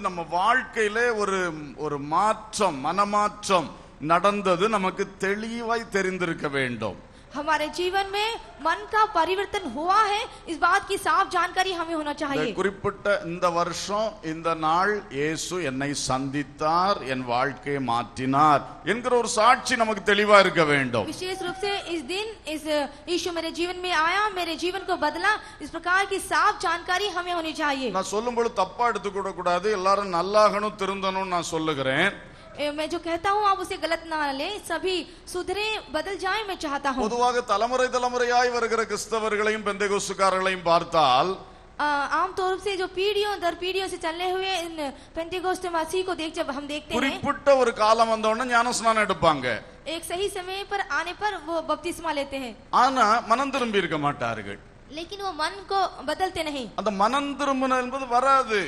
நம்ம வாழ்க்கையில ஒரு மாற்றம் மனமாற்றம் நடந்தது நமக்கு தெளிவாய் தெரிந்திருக்க வேண்டும்। हमारे जीवन में मन का परिवर्तन हुआ है इस बात की साफ जानकारी हमें होना चाहिए। குறிப்பிட்ட இந்த வருஷம் இந்த நாள் இயேசு என்னை சந்தித்தார் என் வாழ்க்கையை மாற்றினார் என்கிற ஒரு சாட்சி நமக்கு தெளிவா இருக்க வேண்டும்। विशेष रूप से इस दिन इस यीशु मेरे जीवन में आया मेरे जीवन को बदला इस प्रकार की साफ जानकारी हमें होनी चाहिए। நான் சொல்லும்போது தப்பா எடுத்துக்கூட கூடாது, எல்லாரும் நல்லாகணும் திருந்தணும் நான் சொல்லுகிறேன்। मैं जो कहता हूँ आप उसे गलत ना ले, सभी सुधरे बदल जाए मैं चाहता हूँ। பொதுவாக தலைமுறை தலைமுறையாய் வருகிற கிறிஸ்தவர்களையும் பெந்தேகோஸ்துக்காரர்களையும் பார்த்தால் आम तौर से जो पीढ़ियों दर पीढ़ियों से चलने हुए इन पेंटेकोस्ट मसीह को जब हम देखते हैं குறிப்பிட்ட ஒரு காலம் வந்த உடனே ஞானஸ்நானம் எடுப்பாங்க। एक सही समय पर आने पर वो बपतिस्मा लेते हैं, ஆனா மனம் திரும்பி இருக்க மாட்டார்கள். लेकिन वो मन को बदलते नहीं। அந்த மனம் திரும்பின என்பது வராது.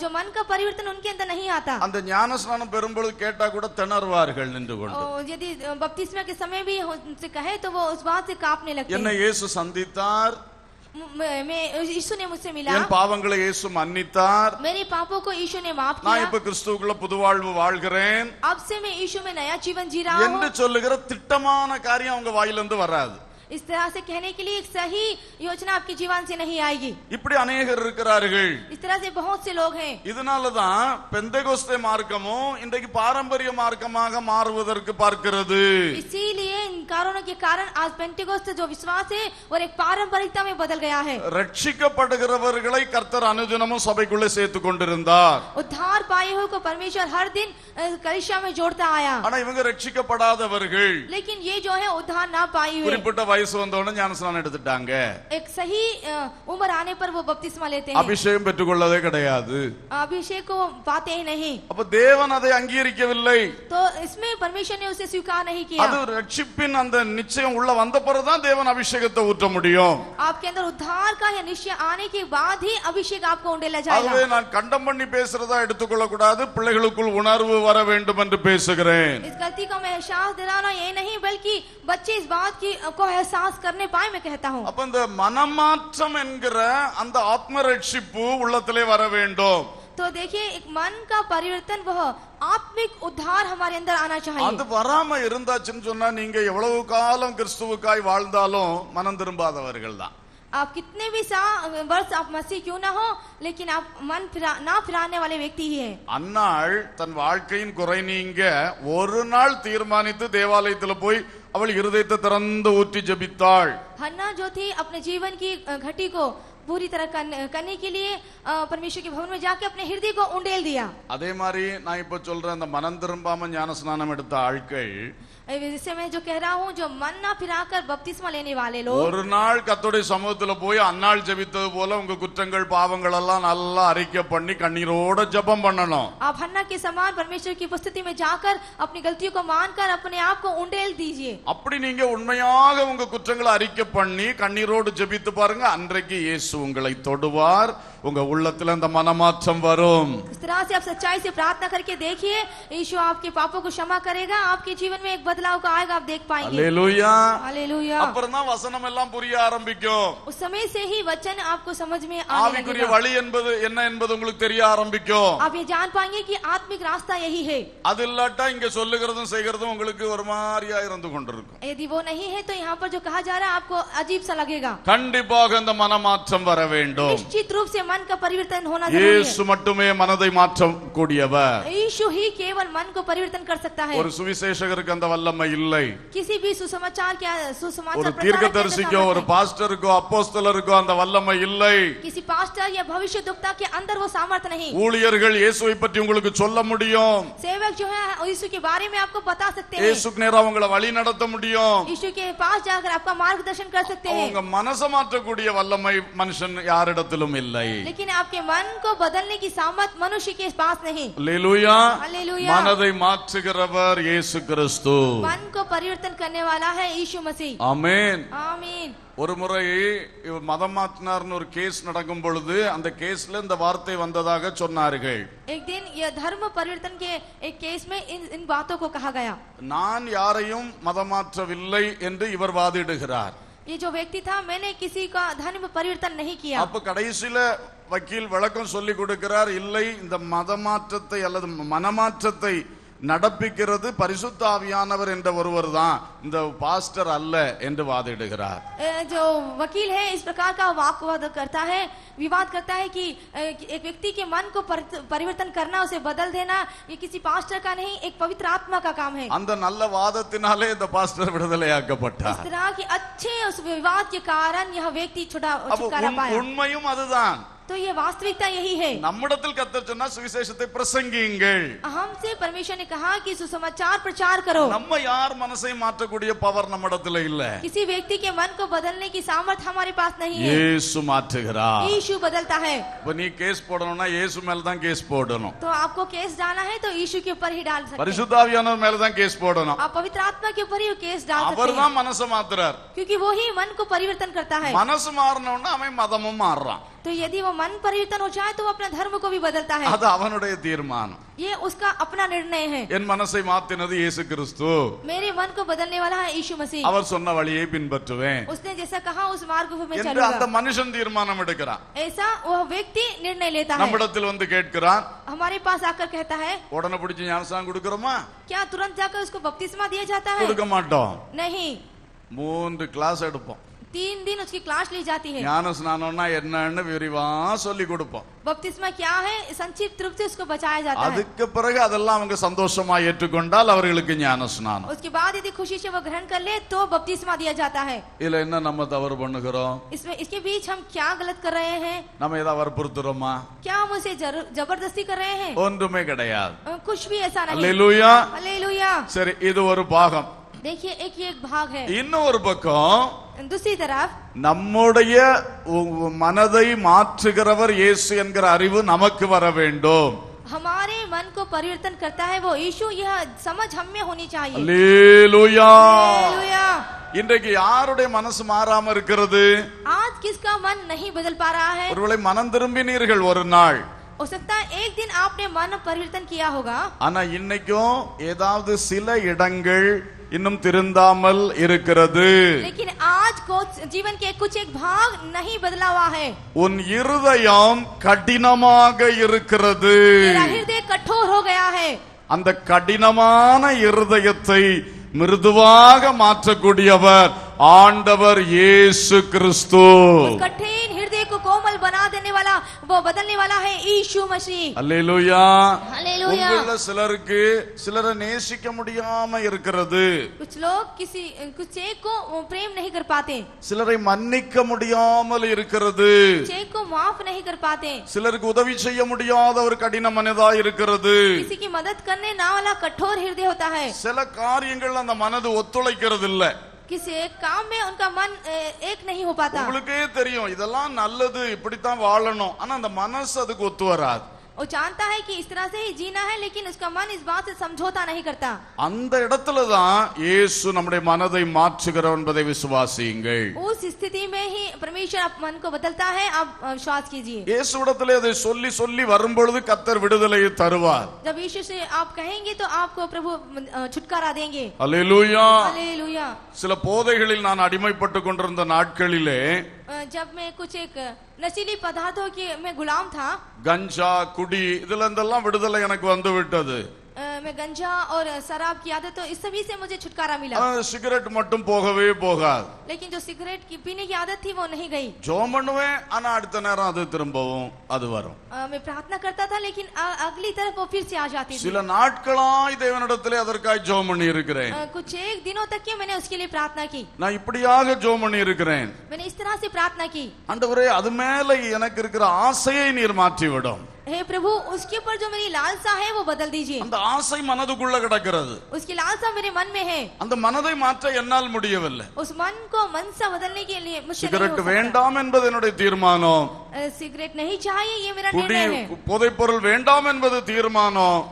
जो मन का परिवर्तन उनके अंदर नहीं आता। அந்த ஞானஸ்நானம் பெறும்பொழுது கேட்டா கூட திணறுவார்கள் நின்று கொண்டு. यदि बपतिस्मा के समय भी उनसे कहे तो वो उस बात से कांपने लगते हैं। என்னை இயேசு சந்தித்தார், यीशु ने मुझसे मिला, என் பாவங்களை இயேசு மன்னித்தார், मेरे पापों को यीशु ने माफ நான் किया, இப்ப கிறிஸ்துவுக்குள்ள புது வாழ்வு வாழ்கிறேன் अब से मैं यीशु में नया जीवन जी रहा என்று हूँ। சொல்லுகிற திட்டமான காரியம் அவங்க வாயிலிருந்து வராது. इस तरह से कहने के लिए एक सही योजना आपके जीवन से नहीं आएगी। இப்படி अनेகர் இருக்கிறார்கள். इस तरह से बहुत से लोग हैं। இதனாலதான் பெந்தெகோஸ்தே மார்க்கமும் இன்றைக்கு பாரம்பரிய மார்க்கமாக மாறுவதற்கு பார்க்கிறது. इसीलिए इन कारणों के कारण आज पेंटेकोस्त जो विश्वास है और एक पारंपरिकता में बदल गया है। ரட்சிக்கப்படுகிறவர்களை கர்த்தர் அனுதினமும் சபைக்குள்ளே சேர்த்துக் கொண்டிருந்தார். उद्धार पाए हुए को परमेश्वर हर दिन कलीसिया में जोड़ता आया। ஆனா இவங்க ரட்சிக்கப்படாதவர்கள், लेकिन ये जो है उद्धार ना पाए हुए, குறிப்பிட்ட வயசு வந்தவொடனே ஞானஸ்நானம் எடுத்துட்டாங்க, एक सही उम्र आने पर वो बपतिस्मा लेते हैं, அபிஷேகம் பெற்றுக்கொள்ளவே கிடையாது. अभिषेक को पाते ही नहीं। அப்ப தேவன் அதை அங்கீகரிக்கவில்லை. तो इसमें परमेश्वर ने उसे स्वीकार नहीं किया। அது ரட்சிப்பின் அந்த நிச்சயம் உள்ள வந்த பிறகுதான் தேவன் அபிஷேகத்தை ஊற்ற முடியும். आपके अंदर उद्धार का यह निश्चय आने के बाद ही अभिषेक आपको उंडेला ஆகவே जाएगा। நான் கண்டம் பண்ணி பேசுறதா எடுத்துக்கொள்ள கூடாது, பிள்ளைகளுக்குள் உணர்வு வர வேண்டும் என்று பேசுகிறேன். इस गलती का मैं एहसास दिलाना ये नहीं, बल्कि बच्चे इस बात की को एहसास करने पाए, मैं कहता हूँ। அப்ப இந்த மனமாற்றம் என்கிற அந்த ஆத்ம ரட்சிப்பு உள்ளத்திலே வர வேண்டும். तो देखिए, एक मन का परिवर्तन, वह आत्मिक उद्धार हमारे अंदर आना அது चाहिए। வராம இருந்தாச்சுன்னு சொன்னா நீங்க எவ்வளவு காலம் கிறிஸ்துவுக்காய் வாழ்ந்தாலும் மனம் திரும்பாதவர்கள் தான். आप कितने भी वर्ष आप मसीह क्यों ना हो, लेकिन आप मन ना फिराने वाले व्यक्ति ही हैं। அன்னாள் தன் வாழ்க்கையின் குறை நீங்க ஒரு நாள் தீர்மானித்து தேவாலயத்துல போய் அவள் இருதயத்தை திறந்து ஊற்றி ஜெபித்தாள். हन्ना जो थी अपने जीवन की घटी को पूरी तरह करने के लिए परमेश्वर के भवन में जाके अपने हृदय को उंडेल दिया। அதே மாதிரி நான் இப்ப சொல்றேன், அந்த மனம் திரும்பாம ஞானஸ்நானம் எடுத்த ஆட்கள், जिससे मैं जो कह रहा हूँ, जो मन ना फिराकर बपतिस्मा लेने वाले लोग, ஒரு நாள் கர்த்தருடைய சமூகத்துல போய் அன்னாள் ஜெபித்தது போல உங்க குற்றங்கள் பாவங்கள் எல்லாம் நல்லா அறிக்கை பண்ணி கண்ணீரோட ஜெபம் பண்ணணும். आप हन्ना के समान परमेश्वर की उपस्थिति में जाकर अपनी गलतियों को मानकर अपने आप को उंडेल दीजिए। அப்படி நீங்க உண்மையாக உங்க குற்றங்களை அறிக்கை பண்ணி கண்ணீரோடு ஜெபித்து பாருங்க, அன்றைக்கு இயேசு உங்களை தொடுவார், உங்க உள்ளத்துல அந்த மனமாற்றம் வரும். इस तरह से आप सच्चाई से प्रार्थना करके देखिए, यीशु आपके पापों को क्षमा करेगा, आपके जीवन में एक बदलाव का आएगा, आप देख पाएंगे। அல்லேலூயா. हालेलुया। அப்புறம் தான் வசனம் எல்லாம் புரிய ஆரம்பிக்கும். उस समय से ही वचन आपको समझ में आने ஆவிக்குரிய लगेगा। வழி என்பது என்ன என்பது உங்களுக்கு தெரிய ஆரம்பிக்கும். आप ये जान पाएंगे कि आत्मिक रास्ता यही है। அது இல்லாட்டா இங்க சொல்லுகிறதும் செய்கிறதும் உங்களுக்கு ஒரு மாதிரியா இருந்து கொண்டிருக்கும். यदि वो नहीं है तो यहाँ पर जो कहा जा रहा है आपको अजीब सा लगेगा। கண்டிப்பாக அந்த மனமாற்றம் வர வேண்டும். निश्चित रूप से मन का परिवर्तन होना जरूरी இயேசு மட்டுமே மனதை மாற்ற கூடியவர். है। यीशु ही केवल मन को परिवर्तन कर सकता है। ஒரு சுவிசேஷகருக்கு அந்த வல்லமை இல்லை. किसी भी सुसमाचार के ஒரு सुसमाचार தீர்க்கதரிசிக்கோ ஒரு பாஸ்டருக்கோ அப்போஸ்தலருக்கோ அந்த வல்லமை இல்லை. किसी पास्टर या भविष्यद्वक्ता के अंदर वो सामर्थ्य नहीं। ஊழியர்கள் இயேசுவை பற்றி உங்களுக்கு சொல்ல முடியும். सेवक जो है यीशु के बारे में आपको बता सकते हैं। இயேசுக்கு நேரா உங்களை வழி நடத்த முடியும். यीशु के पास जाकर आपका मार्गदर्शन कर सकते हैं। உங்க மனசை மாற்றக்கூடிய வல்லமை மனுஷன் யாரிடத்திலும் இல்லை. लेकिन आपके मन को बदलने की सामर्थ मनुष्य के पास नहीं। அல்லேலூயா. हालेलुया। மனதை மாற்றுகிறவர் இயேசு கிறிஸ்து. मन को परिवर्तन करने वाला है यीशु मसीह। ஆமென். आमीन। ஒரு முறை இவர் மதம் மாற்றினார்னு ஒரு கேஸ் நடக்கும் பொழுது அந்த கேஸ்ல இந்த வார்த்தை வந்ததாக சொன்னார்கள். एक दिन यह धर्म परिवर्तन के एक केस में इन बातों को कहा गया। நான் யாரையும் மதம் மாற்றவில்லை என்று இவர் வாதிடுகிறார். ये जो व्यक्ति था, मैंने किसी का धर्म परिवर्तन नहीं किया। அப்ப கடைசியில வக்கீல் விளக்கம் சொல்லி கொடுக்கிறார், இல்லை இந்த மதமாற்றத்தை அல்லது மனமாற்றத்தை நடப்பிக்கிறது பரிசுத்த ஆவியானவர் என்ற ஒருவர் தான், இந்த பாஸ்டர் அல்ல என்று வாதிடுகிறார். जो वकील है इस प्रकार का वाकवाद करता है, विवाद करता है कि एक व्यक्ति के मन को परिवर्तन करना, उसे बदल देना, ये किसी पास्टर का नहीं, एक पवित्र आत्मा का काम है। அந்த நல்ல வாதத்தினாலே இந்த பாஸ்டர் விடுதலையாக்கப்பட்டார். इस तरह के अच्छे उस विवाद के कारण यह व्यक्ति छुटकारा पाया। உண்மையும் அதுதான். तो ये वास्तविकता यही है। நம்மிடத்தில் கர்த்தர் சொன்னா சுவிசேஷத்தை பிரசங்கியுங்கள். हमसे परमेश्वर ने कहा कि सुसमाचार प्रचार करो। நம்ம யார் மனசை மாற்றக்கூடிய பவர் நம்மிடத்தில் இல்ல. किसी व्यक्ति के मन को बदलने की सामर्थ हमारे पास नहीं है। இயேசு மாற்றுகிறார். यीशु बदलता है। இப்ப நீ கேஸ் போடணும்னா இயேசு மேல தான் கேஸ் போடணும். तो आपको केस डालना है तो यीशु के ऊपर ही डाल सकते हैं। பரிசுத்த ஆவியானவர் மேல தான் கேஸ் போடணும். आप पवित्र आत्मा के ऊपर ही केस डाल सकते அவர் हैं। தான் மனசை மாத்துறார். क्योंकि वो ही मन को परिवर्तन करता है। மனசு மாறணும்னா அவன் மதமும் மாறுறான். तो यदि वो मन परिवर्तन हो जाए तो वो अपना धर्म को भी बदलता है। அது அவனுடைய தீர்மானம். ये उसका अपना निर्णय है। என் மனசை மாத்தினது இயேசு கிறிஸ்து. मेरे मन को बदलने वाला है यीशु मसीह। அவர் சொன்ன வழியை பின்பற்றுவேன். उसने जैसा कहा उस मार्ग पर मैं என்று அந்த चलूंगा। மனுஷன் தீர்மானம் எடுக்கிறான். ऐसा वो व्यक्ति निर्णय लेता है। நம்மிடத்தில் வந்து கேட்கிறான். हमारे पास आकर कहता है உடனே பிடிச்சு ஞானஸ்நானம் கொடுக்கிறோமா? क्या तुरंत जाकर उसको बपतिस्मा दिया जाता है? கொடுக்க மாட்டோம். नहीं, 3 கிளாஸ் எடுப்போம். 3 दिन उसकी क्लास ली जाती है। ஞானஸ்நானம்னா என்னன்னு விரிவா சொல்லி கொடுப்போம். बपतिस्मा क्या है संक्षिप्त रूप से उसको बचाया जाता है। அதுக்கு பிறகு அதெல்லாம் அவங்க சந்தோஷமா ஏற்றுக்கொண்டால் அவர்களுக்கு ஞானஸ்நானம். उसके बाद यदि खुशी से वो ग्रहण कर ले तो बपतिस्मा दिया जाता है। இதுல என்ன நம்ம தவறு பண்ணுகிறோம்? इसमें इसके बीच हम क्या गलत कर रहे हैं? நம்ம ஏதாவது வற்புறுத்துறோமா? क्या हम उसे जबरदस्ती कर रहे हैं? ஒன்றுமே கிடையாது. कुछ भी ऐसा नहीं। அல்லேலூயா. हालेलुया। சரி, இது ஒரு பாகம். देखिए एक भाग है। இன்னொரு பக்கம் दूसरी तरफ நம்முடைய மனதை மாற்றுகிறவர் இயேசு என்கிற அறிவு நமக்கு வர வேண்டும். हमारे मन को परिवर्तन करता है वो यीशु, यह समझ हम में होनी चाहिए। அல்லேலூயா. हालेलुया। இன்றைக்கு யாருடைய மனசு மாறாம இருக்கிறது? आज किसका मन नहीं बदल पा रहा है? ஒருவேளை மனம் திரும்பினீர்கள் ஒரு நாள். हो सकता है एक दिन आपने मन परिवर्तन किया होगा। ஆனா இன்னைக்கும் ஏதாவது சில இடங்கள் இன்னும் திருந்தாமல் இருக்கிறது. लेकिन आज को जीवन के कुछ एक भाग नहीं बदला हुआ है। உன் இருதயம் கடினமாக இருக்கிறது. तेरा हृदय कठोर हो गया है। அந்த கடினமான இருதயத்தை மிருதுவாக மாற்றக்கூடியவர் ஆண்டவர் இயேசு கிறிஸ்து. उस कठिन हृदय को कोमल बना देने वाला वो बदलने वाला है यीशु मसीह। அல்லேலூயா. हालेलुया। உங்கள சிலருக்கு சிலரை நேசிக்க முடியாம இருக்கிறது. कुछ लोग कुछ एक को प्रेम नहीं कर पाते, சிலரை மன்னிக்க முடியாமல் இருக்கிறது. कुछ एक को माफ नहीं कर पाते, சிலருக்கு உதவி செய்ய முடியாத ஒரு கடின மனதா இருக்கிறது. किसी की मदद करने ना वाला कठोर हृदय होता है। சில காரியங்கள் அந்த மனது ஒத்துழைக்கிறது இல்ல. किसी एक काम में उनका मन एक नहीं हो पाता। உங்களுக்கே தெரியும் இதெல்லாம் நல்லது, இப்படித்தான் வாழணும், ஆனா அந்த மனசு அதுக்கு ஒத்து வராது. वो जानता है कि इस तरह से ही जीना है, लेकिन उसका मन इस बात से समझौता नहीं करता। அந்த இடத்துல தான் இயேசு நம்முடைய மனதை மாற்றுகிறார் என்பதை விசுவாசியுங்கள். उस स्थिति में ही परमेश्वर आप मन को बदलता है, आप विश्वास कीजिए। இயேசுவிடத்திலே அதை சொல்லி சொல்லி வரும்பொழுது கர்த்தர் விடுதலையை தருவார். जब यीशु से आप कहेंगे तो आपको प्रभु छुटकारा देंगे। அல்லேலூயா. हालेलुया। சில போதைகளில் நான் அடிமைப்பட்டு கொண்டிருந்த நாட்களிலே जब मैं कुछ एक नशीली पदार्थों की मैं गुलाम था, கஞ்சா குடி இதுல இருந்தெல்லாம் விடுதலை எனக்கு வந்து விட்டது. मैं गंजा और शराब की आदत, तो इस सभी से मुझे छुटकारा मिला। சிகரெட் மட்டும் போகவே போகாது. लेकिन जो सिगरेट की पीने की आदत थी वो नहीं गई। ஜெபம் பண்ணுவேன், ஆனா அடுத்த நேரம் அது திரும்பவும் அது வரும். मैं प्रार्थना करता था लेकिन अगली तरफ वो फिर से आ जाती थी। சில நாட்களாய் தேவனிடத்திலே அதற்காய் ஜெபம் பண்ணி இருக்கிறேன். कुछ एक दिनों तक के मैंने उसके लिए प्रार्थना की। நான் இப்படியாக ஜெபம் பண்ணி இருக்கிறேன். मैंने इस तरह से प्रार्थना की, ஆண்டவரே அது மேல எனக்கு இருக்கிற ஆசையை நீர் மாற்றி விடும். हे प्रभु उसके ऊपर जो मेरी लालसा है वो बदल दीजिए। அந்த ஆசை மனதுக்குள்ள கிடக்கிறது. उसकी लालसा मेरे मन में है, அந்த மனதை மாற்ற என்னால் முடியவில்லை. उस मन को मनसा बदलने के लिए मुझसे नहीं हो சிகரெட் सकता। வேண்டாம் என்பது என்னுடைய தீர்மானம். सिगरेट नहीं चाहिए ये मेरा குடி निर्णय है। போதைப் பொருள் வேண்டாம் என்பது தீர்மானம்.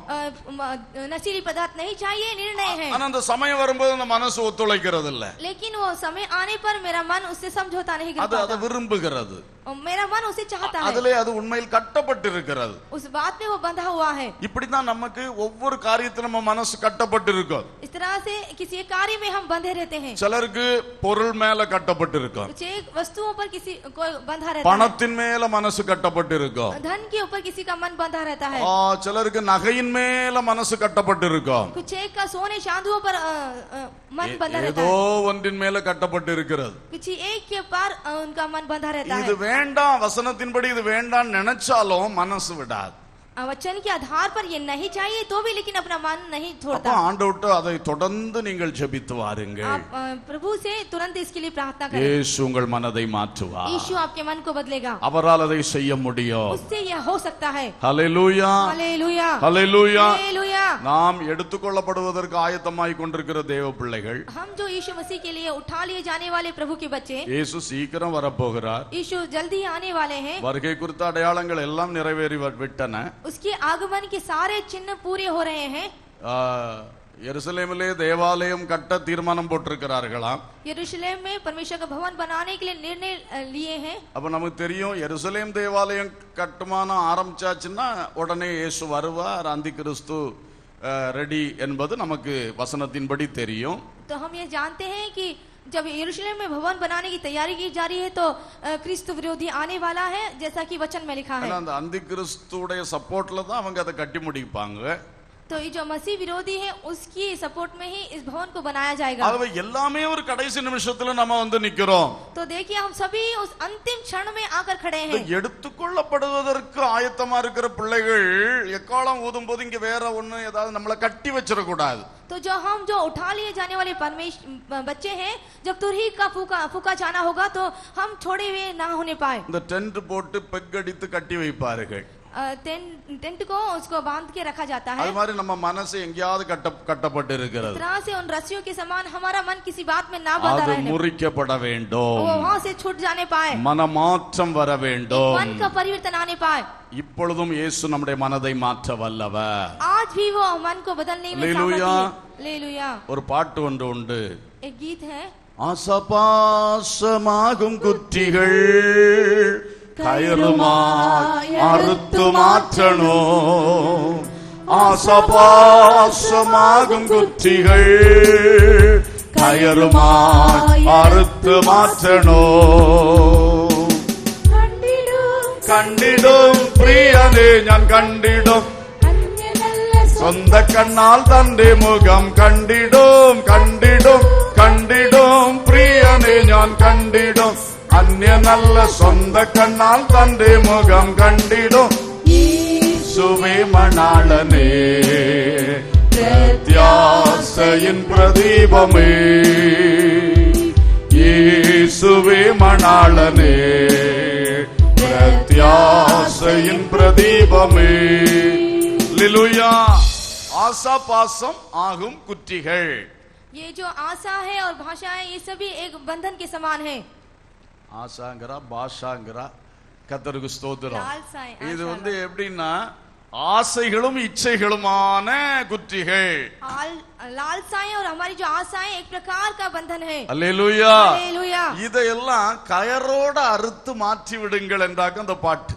नशीली पदार्थ नहीं चाहिए निर्णय है। ஆனா அந்த சமயம் வரும்போது அந்த மனசு ஒத்துழைக்கிறது இல்ல. लेकिन वो समय आने पर मेरा मन उससे समझौता नहीं कर அது அதை पाता। விரும்புகிறது. मेरा मन उसे चाहता है, அதிலே அது உண்மையில் கட்டப்பட்டிருக்கிறது. उस बात में वो बंधा हुआ है। இப்படிதான் நமக்கு ஒவ்வொரு காரியத்திலும் நம்ம மனசு கட்டப்பட்டிருக்கும். इस तरह से किसी एक कार्य में हम बंधे रहते हैं। சிலருக்கு பொருள் மேல கட்டப்பட்டிருக்கும். कुछ एक वस्तुओं पर किसी को बंधा रहता है, பணத்தின் மேல மனசு கட்டப்பட்டிருக்கும். धन के ऊपर किसी का मन बंधा रहता है। சிலருக்கு நகையின் மேல மனசு கட்டப்பட்டிருக்கும். कुछ एक का सोने चांदियों पर मन बंधा रहता ஏதோ है। ஒன்றின் மேல கட்டப்பட்டிருக்கிறது. किसी एक के पर उनका मन बंधा रहता இது है। வேண்டாம், வசனத்தின்படி இது வேண்டாம் நினைச்சாலும் மனசு விடாது. वचन के आधार पर ये नहीं चाहिए तो भी लेकिन अपना मन नहीं அப்ப छोड़ता। ஆண்டவர்ட்ட அதை தொடர்ந்து நீங்கள் ஜெபித்து வாருங்கள். आप प्रभु से तुरंत इसके लिए प्रार्थना करें। இயேசு உங்கள் மனதை மாற்றுவார். यीशु आपके मन को बदलेगा, அவரால் அதை செய்ய முடியும். उससे यह हो सकता है। ஹல்லேலூயா, हालेलुया, ஹல்லேலூயா. हालेलुया। நாம் எடுத்துக்கொள்ளப்படுவதற்கு ஆயத்தமாய் கொண்டிருக்கிற தேவ பிள்ளைகள், हम जो यीशु मसीह के लिए उठा लिए जाने वाले प्रभु के बच्चे, இயேசு சீக்கிரம் வரப்போகிறார். यीशु जल्दी आने वाले हैं। வருகை குறித்த அடையாளங்கள் எல்லாம் நிறைவேறி விட்டன. उसके आगमन के सारे चिन्ह पूरे हो रहे हैं। எருசலேமிலே தேவாலயம் கட்ட தீர்மானம் போட்டிருக்கிறார்களாம். यरूशलेम में परमेश्वर का भवन बनाने के लिए निर्णय लिए हैं। அப்ப நமக்கு தெரியும் எருசலேம் தேவாலயம் கட்டுமானம் ஆரம்பிச்சாச்சுன்னா உடனே இயேசு வருவார், அந்தி கிறிஸ்து ரெடி என்பது நமக்கு வசனத்தின்படி தெரியும். तो हम ये जानते हैं कि जब यरूशलेम में भवन बनाने की तैयारी की जा रही है तो क्रिस्त विरोधी आने वाला है, जैसा कि वचन में लिखा है। அந்த அந்தி கிறிஸ்துடைய சப்போர்ட்ல தான் அவங்க அதை கட்டி முடிப்பாங்க. तो ये जो मसीह विरोधी है उसकी सपोर्ट में ही इस भवन को बनाया जाएगा। ஆகவே எல்லாமே ஒரு கடைசி நிமிஷத்துல நம்ம வந்து நிக்கிறோம். तो देखिए हम सभी उस अंतिम क्षण में आकर खड़े हैं। எடுத்துக்கொள்ளப்படுவதற்கு ஆயத்தமா இருக்கிற பிள்ளைகள் எக்காலம் ஊதும் போது இங்க வேற ஒண்ணு ஏதாவது நம்மளை கட்டி வச்சிட கூடாது. तो जो उठा लिए जाने वाले परमेश्वर बच्चे हैं, जब तुरही का फूका जाना होगा तो हम छोड़े हुए ना होने पाए। இந்த டென்ட் போட்டு பெக்கடித்து கட்டி வைப்பார்கள். टेंट को उसको बांध के रखा जाता है। அது மாதிரி நம்ம மனசு எங்கயாவது கட்டப்பட்டு இருக்கிறது. इस तरह से उन रस्सियों के समान हमारा मन किसी बात में ना बंधा அது रहे, முறிக்கப்பட வேண்டும். वो वहां से छूट जाने पाए, மனமாற்றம் வர வேண்டும். मन का परिवर्तन आने पाए। இப்பொழுதும் இயேசு நம்முடைய மனதை மாற்ற வல்லவர். आज भी वो मन को बदलने में हालेलुया। सामर्थ्य है। हालेलुया। ஒரு பாட்டு ஒன்று உண்டு. एक गीत है, ஆசபாசமாகும் குற்றிகள் கயறுமாய் அறுத்து மாற்றணும். ஆசபாசமாகும் குற்றிகள் கயறுமாய் அறுத்து மாற்றணும். கண்டிடும் பிரியனே ഞാൻ കണ്ടിടും, சொந்த கண்ணால் தന്റെ முகம் கண்டிடும் கண்டிடும் கண்டிடும் பிரியனே ഞാൻ കണ്ടിടും, അന്യ നല്ല சொந்த கண்ணால் தന്റെ முகம் கண்டிடும். യേശുവേ മണാളനേ പ്രത്യാശയിൻ പ്രദീപമേ, യേശുവേ മണാളനേ பிரத்யாசையின் பிரதீபமே. ஹல்லேலூயா. ஆசாபாசம் ஆகும் குற்றிகள். ये जो आशा है और भाषा है ये सभी एक बंधन के समान है। ஆசாங்கரா பாஷாங்கரா கர்த்தருக்கு ஸ்தோத்திரம். லால்சாய், இது ஆஷா. வந்து எப்படின்னா ஆசைகளும் இச்சைகளுமான குற்றிகள். लालसाएं और हमारी जो आशाएं एक प्रकार का बंधन है। அல்லேலூயா. हालेलुया। இதையெல்லாம் கயரோட அறுத்து மாற்றி விடுங்கள் என்றாக்க அந்த பாட்டு.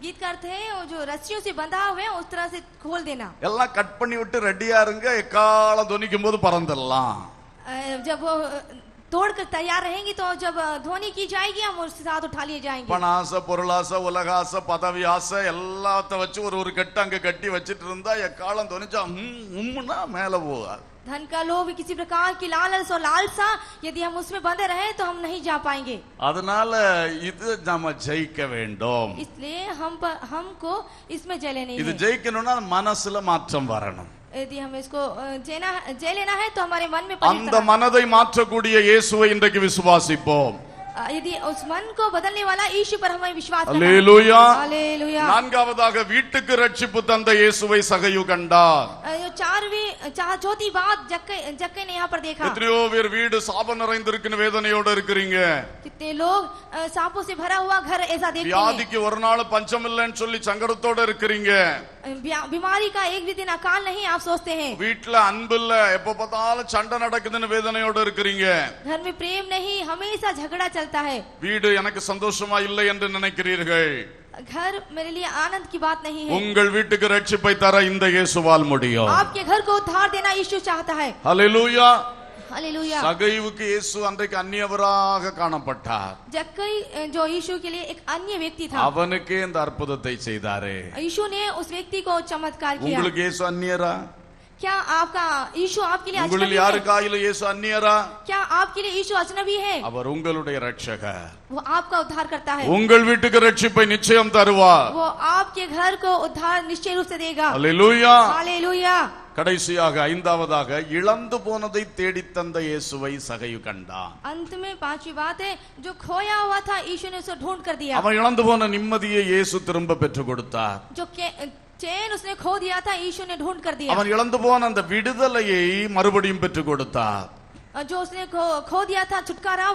गीत का अर्थ है वो जो रस्सियों से बंधा हुए हैं उस तरह से खोल देना। எல்லாம் கட் பண்ணி விட்டு ரெடியா இருங்க, எக்காலம் துணிக்கும் போது பறந்துடலாம். जब वो तोड़कर तैयार रहेंगी तो जब ध्वनि की जाएगी हम उसके साथ उठा लिए जाएंगे। பணாசை பொருளாசை உலகாசை பதவி ஆசை எல்லாத்த வச்சு ஒரு கட்டு அங்க கட்டி வச்சிட்டு இருந்தா எக்காலம் துணிச்சா உம்முன்னா மேல போகாது. धन का लोभ, किसी प्रकार की लालच और लालसा, यदि हम उसमें बंधे रहे तो हम नहीं जा पाएंगे। அதனால இது நம்ம ஜெயிக்க வேண்டும். इसलिए हमको इसमें जय लेनी இது है। ஜெயிக்கணும்னா மனசுல மாற்றம் வரணும். यदि हम इसको जय लेना है तो हमारे मन में அந்த மனதை மாற்றக்கூடிய இயேசுவை இன்றைக்கு விசுவாசிப்போம். यदि उस मन को बदलने वाला यीशु पर हमें विश्वास करना है। அல்லேலூயா. हालेलुया। நான்காவதாக வீட்டுக்கு ரட்சிப்பு தந்த இயேசுவை சகையு கண்டார். चौथी बात जक्कई ने यहाँ पर देखा। எத்தனையோ பேர் வீடு சாபம் நிறைந்திருக்குன்னு வேதனையோட இருக்கிறீங்க. कितने लोग सांपों से भरा हुआ घर ऐसा देखते हैं। வியாதிக்கு ஒரு நாள் பஞ்சம் இல்லைன்னு சொல்லி சங்கடத்தோட இருக்கிறீங்க. बीमारी का एक भी दिन अकाल नहीं आप सोचते हैं। வீட்டுல அன்பு இல்ல, எப்ப பார்த்தாலும் சண்டை நடக்குதுன்னு வேதனையோட இருக்கிறீங்க. घर में प्रेम नहीं, हमेशा झगड़ा चलता है। வீடு எனக்கு சந்தோஷமா இல்லை என்று நினைக்கிறீர்கள். घर मेरे लिए आनंद की बात नहीं है। உங்கள் வீட்டுக்கு ரட்சிப்பை தர இந்த இயேசுவால் முடியும். आपके घर को उद्धार देना यीशु चाहता है। ஹல்லேலூயா. हालेलुया। சகைவுக்கு இயேசு அன்றைக்கு அந்நியவராக காணப்பட்டார். जक्कई जो यीशु के लिए एक अन्य व्यक्ति था, அவனுக்கே இந்த அற்புதத்தை செய்தாரே. यीशु ने उस व्यक्ति को चमत्कार किया। உங்களுக்கு இயேசு அந்நியரா? क्या आपका यीशु आपके लिए உங்களில் अजनबी है? யாருக்காயிலும் இயேசு அந்நியரா? क्या आपके लिए यीशु अजनबी है, அவர் உங்களுடைய இரட்சகர். वो आपका उद्धार करता है, உங்கள் வீட்டுக்கு ரட்சிப்பை நிச்சயம் தருவார். वो आपके घर को उद्धार निश्चय रूप से देगा। அல்லேலூயா. हालेलुया। கடைசியாக ஐந்தாவதாக இழந்து போனதை தேடி தந்த இயேசுவை சகையு கண்டான். अंत में पांचवी बात है, जो खोया हुआ था यीशु ने उसे ढूंढ कर दिया। அவன் இழந்து போன நிம்மதியை இயேசு திரும்ப பெற்றுக் கொடுத்தார். जो चैन उसने खो दिया था यीशु ने ढूंढ कर दिया। அவன் இழந்து போன அந்த விடுதலையை மறுபடியும் பெற்றுக் கொடுத்தார். जो उसने खो दिया था छुटकारा,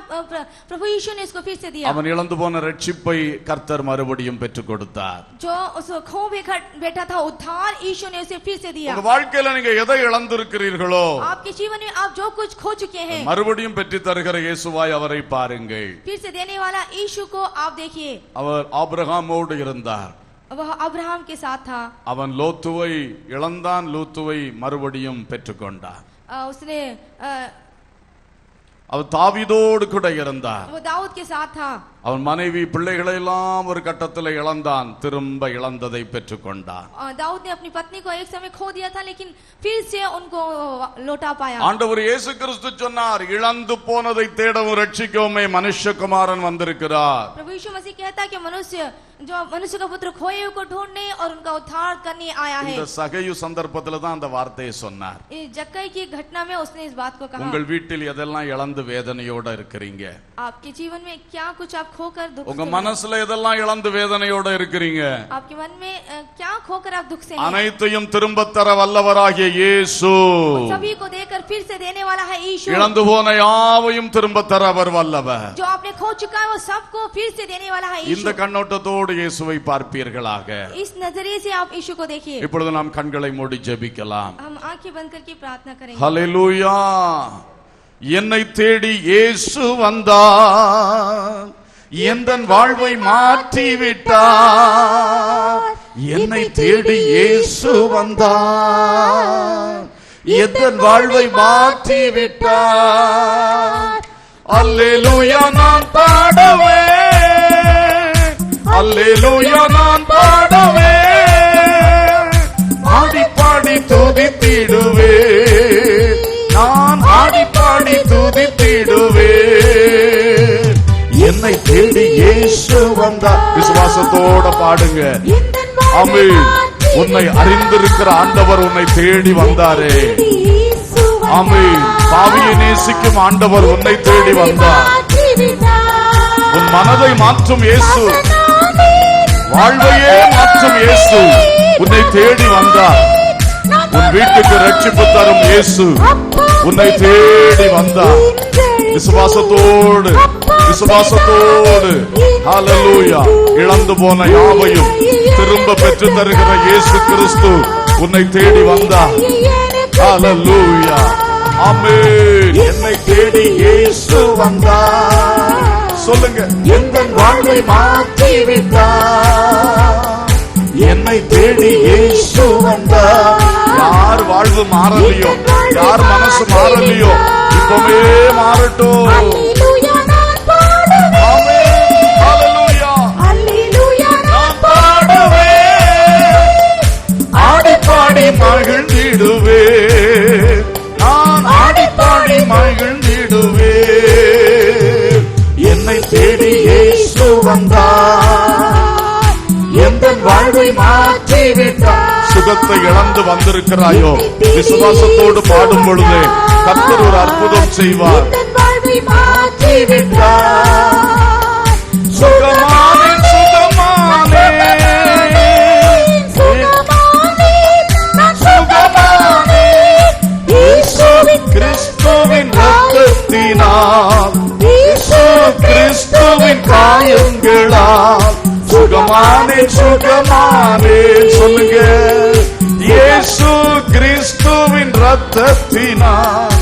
प्रभु यीशु ने इसको फिर से दिया। அவன் இழந்து போன ரட்சிப்பை கர்த்தர் மறுபடியும் பெற்றுக் கொடுத்தார். जो उसको खो बैठा था उद्धार यीशु ने उसे फिर से दिया। உங்க வாழ்க்கையில நீங்க எதை இழந்திருக்கிறீர்களோ आपके जीवन में आप जो कुछ खो चुके हैं, மறுபடியும் பெற்று தருகிற இயேசுவாய் அவரை பாருங்கள். फिर से देने वाला यीशु को आप देखिए। அவர் ஆபிரகாமோடு இருந்தார். वह अब्राहम के साथ था। அவன் லோத்துவை இழந்தான், லோத்துவை மறுபடியும் பெற்றுக்கொண்டான். उसने அவர் தாவீதோடு கூட இருந்தார். वो दाऊद के साथ था। அவன் மனைவி பிள்ளைகளை எல்லாம் ஒரு கட்டத்தில் இழந்தான், திரும்ப இழந்ததை பெற்றுக்கொண்டான். दाऊद ने अपनी पत्नी को एक समय खो दिया था, लेकिन फिर से उनको लौटा पाया। ஆண்டவர் இயேசு கிறிஸ்து சொன்னார், இழந்து போனதை தேடவும் ரட்சிக்கவுமே மனுஷகுமாரன் வந்திருக்கிறார். प्रभु यीशु मसीह कहता है कि मनुष्य का पुत्र खोए हुए को ढूंढने और उनका उद्धार करने आया है। இந்த சகையு சந்தர்ப்பத்துல தான் அந்த வார்த்தையை சொன்னார். जक्कई की घटना में उसने इस बात को कहा। உங்கள் வீட்டில் எதெல்லாம் இழந்து வேதனையோட இருக்கிறீங்க? आपके जीवन में क्या कुछ आप खोकर दुख உங்க से மனசுல எதெல்லாம் இழந்து வேதனையோட இருக்கிறீங்க? आपके मन में क्या खोकर आप दुख से हैं? அனைத்தையும் திரும்ப தர வல்லவராகிய இயேசு, सभी को देकर फिर से देने वाला है यीशु। இழந்து போன யாவையும் திரும்ப தர அவர் வல்லவர். जो आपने खो चुका है वो सबको फिर से देने वाला है இந்த यीशु। கண்ணோட்டத்தோடு இயேசுவை பார்ப்பீர்களாக. इस नजरिए से आप यीशु को देखिए। இப்பொழுது நாம் கண்களை மூடி ஜெபிக்கலாம். हम आंखें बंद करके प्रार्थना करेंगे। ஹல்லேலூயா. என்னை தேடி இயேசு வந்தார், எந்தன் வாழ்வை மாற்றி விட்டார். என்னை தேடி இயேசு வந்தார், எந்தன் வாழ்வை மாற்றி விட்டார். அல்லேலூயா நான் பாடுவேன், அல்லேலூயா நான் பாடுவேன், ஆடி பாடி துதித்திடுவேன், நான் ஆடி பாடி துதித்திடுவேன். என்னை தேடி இயேசு வந்தார். விசுவாசத்தோட பாடுங்க. ஆமென். உன்னை அறிந்திருக்கிற ஆண்டவர் உன்னை தேடி வந்தாரே. ஆமென். பாவியை நேசிக்கும் ஆண்டவர் உன்னை தேடி வந்தார். உன் மனதை மாற்றும் இயேசு, வாழ்வையே மாற்றும் இயேசு உன்னை தேடி வந்தார். உன் வீட்டுக்கு ரட்சிப்பு தரும் இயேசு உன்னை தேடி வந்தார். விசுவாசத்தோடு விசுவாசத்தோடு ஹல்லேலூயா. இழந்து போன யாவையும் திரும்ப பெற்று தருகிற இயேசு கிறிஸ்து உன்னை தேடி வந்தார். ஹல்லேலூயா. ஆமென். என்னை தேடி இயேசு வந்தார். சொல்லுங்க, எந்தன் வாழ்வை மாற்றி விட்டார். என்னை தேடி இயேசு வந்தார். யார் வாழ்வு மாறலையோ, யார் மனசு மாறலையோ, இப்பவே மாறட்டும். ஆடி பாடி மகிழ்ந்திடுவே, நான் ஆடி பாடி மகிழ்ந்திடுவே. என்னை தேடி இயேசு வந்தார், எந்தன் வாழ்வை மாற்றி விட்டார். சுகத்தை இழந்து வந்திருக்கிறாயோ, விசுவாசத்தோடு பாடும் பொழுது கர்த்தர் ஒரு அற்புதம் செய்வார். மாற்றி விட்டார். சுகமானே சுகமானே சுகமானே கிறிஸ்துவின் ரத்தத்தினால், கிறிஸ்துவின் காயங்களால் சுகமானே சுகமானே. சொல்லுங்க, இயேசு கிறிஸ்துவின் ரத்தத்தினால்,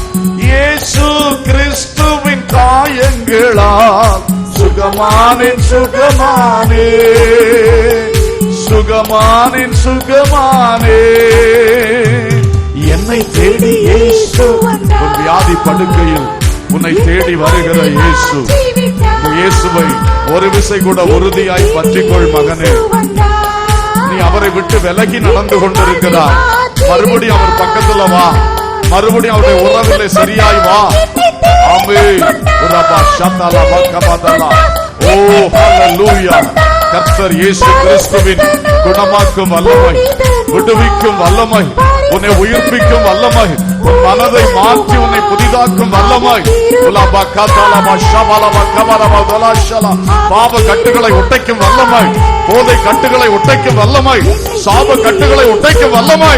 இயேசு கிறிஸ்துவின் காயங்களால் சுகமானேன் சுகமானே, சுகமானேன் சுகமானே. என்னை தேடி இயேசு. உன் வியாதி படுக்கையில் உன்னை தேடி வருகிற இயேசு. இயேசுவை ஒரு விசை கூட உறுதியாய் பற்றிக்கொள் மகனே. நீ அவரை விட்டு விலகி நடந்து கொண்டிருக்கிறார். மறுபடியும் அவர் பக்கத்துல வா, மறுபடியும் அவருடைய உறவிலே சரியாய் வா. ஆமென். ரபா ஷதலா பக்கபதலா. ஓ ஹalleluya. கர்த்தர் இயேசு கிறிஸ்துவின் குணமாக்கும் வல்லமை, விடுவிக்கும் வல்லமை, உன்னை உயிர்ப்பிக்கும் வல்லமை, உன் மனதை மாற்றி உன்னை புதிதாக்கும் வல்லமை. பாவ கட்டுகளை உடைக்கும் வல்லமை, போதை கட்டுகளை உடைக்கும் வல்லமை, சாப கட்டுகளை உடைக்கும் வல்லமை.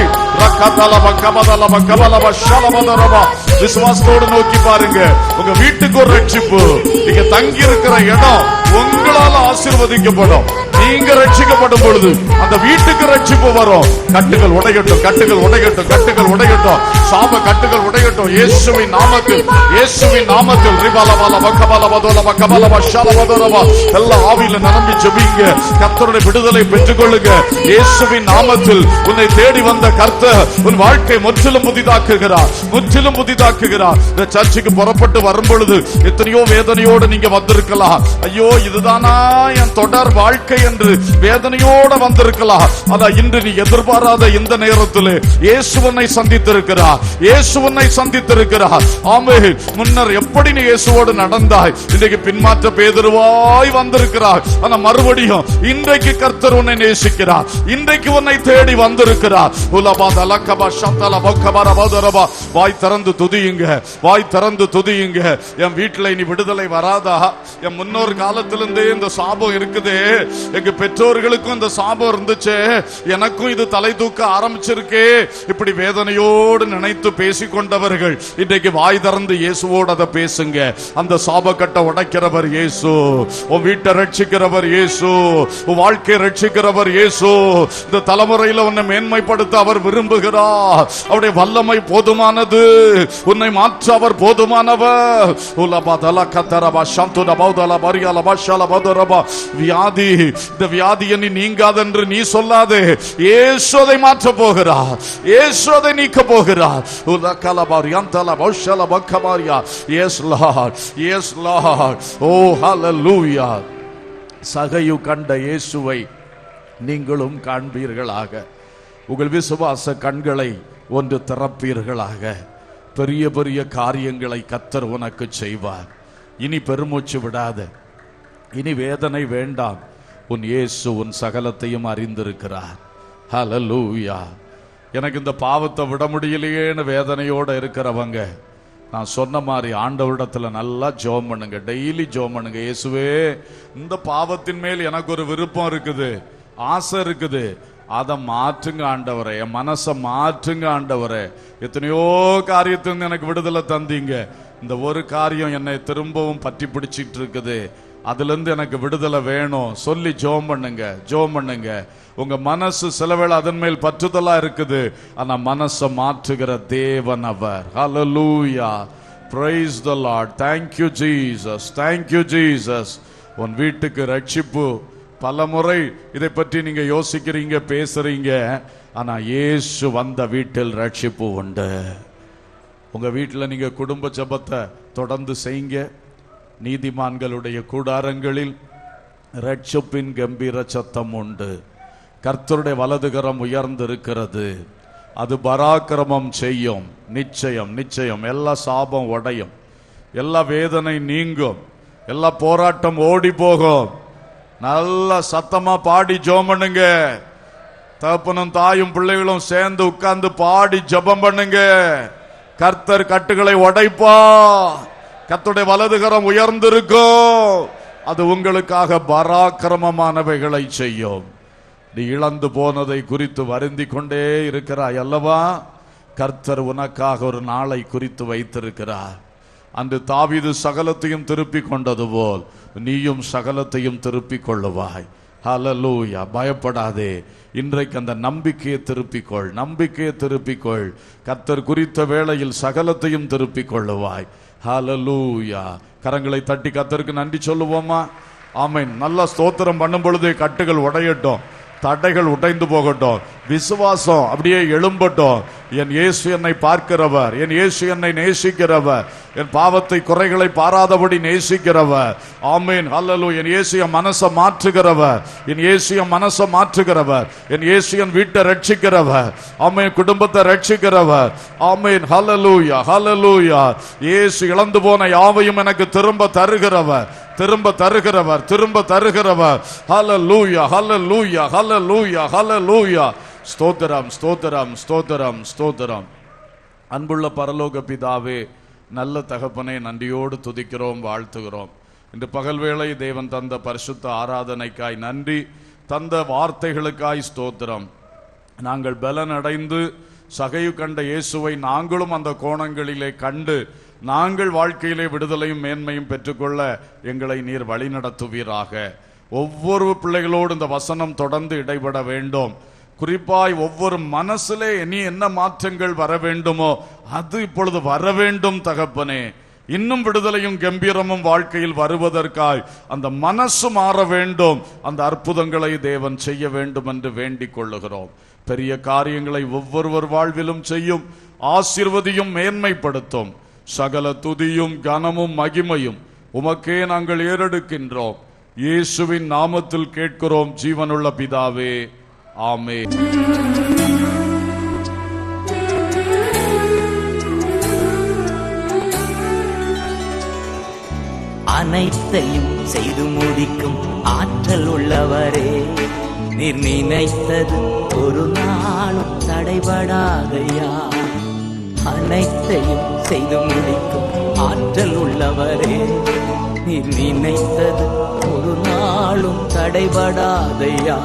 விசுவாசத்தோடு நோக்கி பாருங்க. உங்க வீட்டுக்கு ஒரு ரட்சிப்பு, நீங்க தங்கி இருக்கிற இடம் உங்களால ஆசீர்வதிக்கப்படும். நீங்க ரட்சிக்கப்படும் பொழுது அந்த வீட்டுக்கு ரட்சிப்பு வரும். கட்டுகள் உடையட்டும், கட்டுகள் உடையட்டும், கட்டுகள் உடையட்டும், சாப கட்டுகள் உடையட்டும். இயேசுவின் நாமத்தில், இயேசுவின் நாமத்தில். எல்லா ஆவியில நிரம்பி ஜெபிங்க. கர்த்தருடைய விடுதலை பெற்றுக் கொள்ளுங்க. இயேசுவின் நாமத்தில் உன்னை தேடி வந்த கர்த்தர் உன் வாழ்க்கை முற்றிலும் புதிதாக்குகிறார், முற்றிலும் புதிதாக்குகிறார். இந்த சர்ச்சுக்கு புறப்பட்டு வரும் பொழுது எத்தனையோ வேதனையோடு நீங்க வந்திருக்கலாம். ஐயோ இதுதானா என் தொடர் வாழ்க்கை என்று வேதனையோட வந்திருக்கலாம். ஆனா இன்று நீ எதிர்பாராத இந்த நேரத்தில் இயேசுவனை சந்தித்திருக்கிறார், இயேசுவனை சந்தித்திருக்கிறார். ஆமென். முன்னர் எப்படி நீ இயேசுவோடு நடந்தாய், இன்றைக்கு பின்மாற்ற பேதுருவாய் வந்திருக்கிறார். ஆனா மறுபடியும் இன்றைக்கு கர்த்தர் உன்னை நேசிக்கிறார், இன்றைக்கு உன்னை தேடி வந்திருக்கிறார். வாய் திறந்து துதியுங்க, வாய் திறந்து துதியுங்க. என் வீட்டில் இனி விடுதலை வராதா? என் முன்னோர் காலத்திலிருந்தே இந்த சாபம் இருக்குது, எங்க பெற்றோர்களுக்கும் இந்த சாபம் இருந்துச்சு, எனக்கும் இது தலை தூக்க ஆரம்பிச்சிருக்கே. இப்படி வேதனையோடு நினைத்து பேசிக்கொண்டவர்கள் இன்றைக்கு வாய் திறந்து இயேசுவோடு அதை பேசுங்க. அந்த சாப கட்ட உடைக்கிறவர் இயேசு, உன் வீட்டை ரட்சிக்கிறவர் இயேசு, உன் வாழ்க்கையை ரட்சிக்கிறவர் இயேசு. இந்த தலைமுறையில உன்னை மேன்மைப்படுத்த அவர் விரும்புகிறார். அவருடைய வல்லமை போதுமானது, உன்னை மாற்ற அவர் போதுமானவர். வியாதி, இந்த வியாதி நீ நீங்காதென்று நீ சொல்லாதே. இயேசு அதை மாற்ற போகிறார், இயேசு அதை நீக்க போகிறார். Yes Lord, yes Lord. Oh hallelujah. சகையு கண்ட இயேசுவை நீங்களும் காண்பீர்களாக. உங்கள் விசுவாச கண்களை ஒன்று திறப்பீர்களாக. பெரிய பெரிய காரியங்களை கர்த்தர் உனக்கு செய்வார். இனி பெருமூச்சு விடாத, இனி வேதனை வேண்டாம். உன் இயேசு உன் சகலத்தையும் அறிந்திருக்கிறார். ஹல்லேலூயா. எனக்கு இந்த பாவத்தை விட முடியலையேன்னு வேதனையோட இருக்கிறவங்க, நான் சொன்ன மாதிரி ஆண்டவரிடத்துல நல்லா ஜெபம் பண்ணுங்க, டெய்லி ஜெபம் பண்ணுங்க. இயேசுவே, இந்த பாவத்தின் மேல் எனக்கு ஒரு விருப்பம் இருக்குது, ஆசை இருக்குது, அதை மாற்றுங்க ஆண்டவரே, என் மனசை மாற்றுங்க ஆண்டவரே. எத்தனையோ காரியத்திலிருந்து எனக்கு விடுதலை தந்தீங்க, இந்த ஒரு காரியம் என்னை திரும்பவும் பற்றி பிடிச்சிட்டு இருக்குது, அதுல இருந்து எனக்கு விடுதலை வேணும் சொல்லி ஜெபம் பண்ணுங்க, ஜெபம் பண்ணுங்க. உங்க மனசு சிலவேளை அதன் மேல் பற்றுதலா இருக்குது, ஆனா மனசை மாற்றுகிற தேவன் அவர். ஹல்லேலூயா. Praise the Lord. Thank you Jesus. Thank you Jesus. உன் வீட்டுக்கு ரட்சிப்பு. பல முறை இதை பற்றி நீங்க யோசிக்கிறீங்க, பேசுறீங்க, ஆனா இயேசு வந்த வீட்டில் ரட்சிப்பு உண்டு. உங்க வீட்டில் நீங்க குடும்ப ஜெபத்தை தொடர்ந்து செய்யுங்க. நீதிமான்களுடைய கூடாரங்களில் ரட்சிப்பின் கம்பீர சத்தம் உண்டு. கர்த்தருடைய வலதுகரம் உயர்ந்திருக்கிறது, அது பராக்கிரமம் செய்யும். நிச்சயம் நிச்சயம் எல்லா சாபம் உடையும், எல்லா வேதனை நீங்கும், எல்லா போராட்டம் ஓடி போகும். நல்ல சத்தமா பாடி ஜெபம் பண்ணுங்க. தகப்பனும் தாயும் பிள்ளைகளும் சேர்ந்து உட்கார்ந்து பாடி ஜெபம் பண்ணுங்க. கர்த்தர் கட்டுகளை உடைப்பா. கர்த்தருடைய வலதுகரம் உயர்ந்திருக்கும், அது உங்களுக்காக பராக்கிரமமானவைகளை செய்யும். நீ இழந்து போனதை குறித்து வருந்தி கொண்டே இருக்கிறாய் அல்லவா? கர்த்தர் உனக்காக ஒரு நாளை குறித்து வைத்திருக்கிறார். அன்று தாவீது சகலத்தையும் திருப்பி கொண்டது போல் நீயும் சகலத்தையும் திருப்பி கொள்ளுவாய். ஹல்லேலூயா. பயப்படாதே. இன்றைக்கு அந்த நம்பிக்கையை திருப்பிக்கொள், நம்பிக்கையை திருப்பிக்கொள். கர்த்தர் குறித்த வேளையில் சகலத்தையும் திருப்பிக் கொள்ளுவாய். ஹல்லேலூயா. கரங்களை தட்டி கர்த்தருக்கு நன்றி சொல்லுவோமா? ஆமென். நல்ல ஸ்தோத்திரம் பண்ணும் பொழுது கட்டுகள் உடையட்டும், தடைகள் உடைந்து போகட்டும், விசுவாசம் அப்படியே எழும்பட்டும். என் இயேசு என்னை பார்க்கிறவர், என் இயேசு என்னை நேசிக்கிறவர், என் பாவத்தை குறைகளை பாராதபடி நேசிக்கிறவர். ஆமென், ஹல்லேலூயா. என் இயேசு என் மனசை மாற்றுகிறவர், என் இயேசு என் மனசை மாற்றுகிறவர், என் இயேசு என் வீட்டை ரட்சிக்கிறவர், ஆமென், குடும்பத்தை ரட்சிக்கிறவர். ஆமென், ஹல்லேலூயா, ஹல்லேலூயா. இயேசு இழந்து போன யாவையும் எனக்கு திரும்ப தருகிறவர், திரும்ப தருகிறவர், திரும்ப தருகிறவர். ஹல்லேலூயா, ஹல்லேலூயா, ஹல்லேலூயா, ஹல்லேலூயா. ஸ்தோத்திரம், ஸ்தோத்திரம், ஸ்தோத்திரம், ஸ்தோத்திரம். அன்புள்ள பரலோக பிதாவே, நல்ல தகப்பனை நன்றியோடு துதிக்கிறோம், வாழ்த்துகிறோம். இன்று பகல்வேளை தேவன் தந்த பரிசுத்த ஆராதனைக்காய் நன்றி, தந்த வார்த்தைகளுக்காய் ஸ்தோத்திரம். நாங்கள் பலனடைந்து சகையு கண்ட இயேசுவை நாங்களும் அந்த கோணங்களிலே கண்டு நாங்கள் வாழ்க்கையிலே விடுதலையும் மேன்மையும் பெற்றுக்கொள்ள எங்களை நீர் வழி நடத்துவீராக. ஒவ்வொரு பிள்ளைகளோடு இந்த வசனம் தொடர்ந்து இடைபட வேண்டும். குறிப்பாய் ஒவ்வொரு மனசிலே இனி என்ன மாற்றங்கள் வர வேண்டுமோ அது இப்பொழுது வர வேண்டும் தகப்பனே. இன்னும் விடுதலையும் கம்பீரமும் வாழ்க்கையில் வருவதற்காய் அந்த மனசு மாற வேண்டும். அந்த அற்புதங்களை தேவன் செய்ய வேண்டும் என்று வேண்டிக் கொள்ளுகிறோம். பெரிய காரியங்களை ஒவ்வொருவர் வாழ்விலும் செய்யும், ஆசீர்வதியும், மேன்மைப்படுத்தும். சகல துதியும் கனமும் மகிமையும் உமக்கே நாங்கள் ஏறெடுக்கின்றோம். இயேசுவின் நாமத்தில் கேட்கிறோம் ஜீவனுள்ள பிதாவே, ஆமென். அனைத்தையும் செய்து முடிக்கும் ஆற்றல் உள்ளவரே, நீர் நினைத்தது ஒரு நாளும் தடைபடாதையா. அனைத்தையும் செய்து முடிக்கும் ஆற்றல் உள்ளவரே, நீர் நினைத்தது ஒரு நாளும் தடைபடாதையா.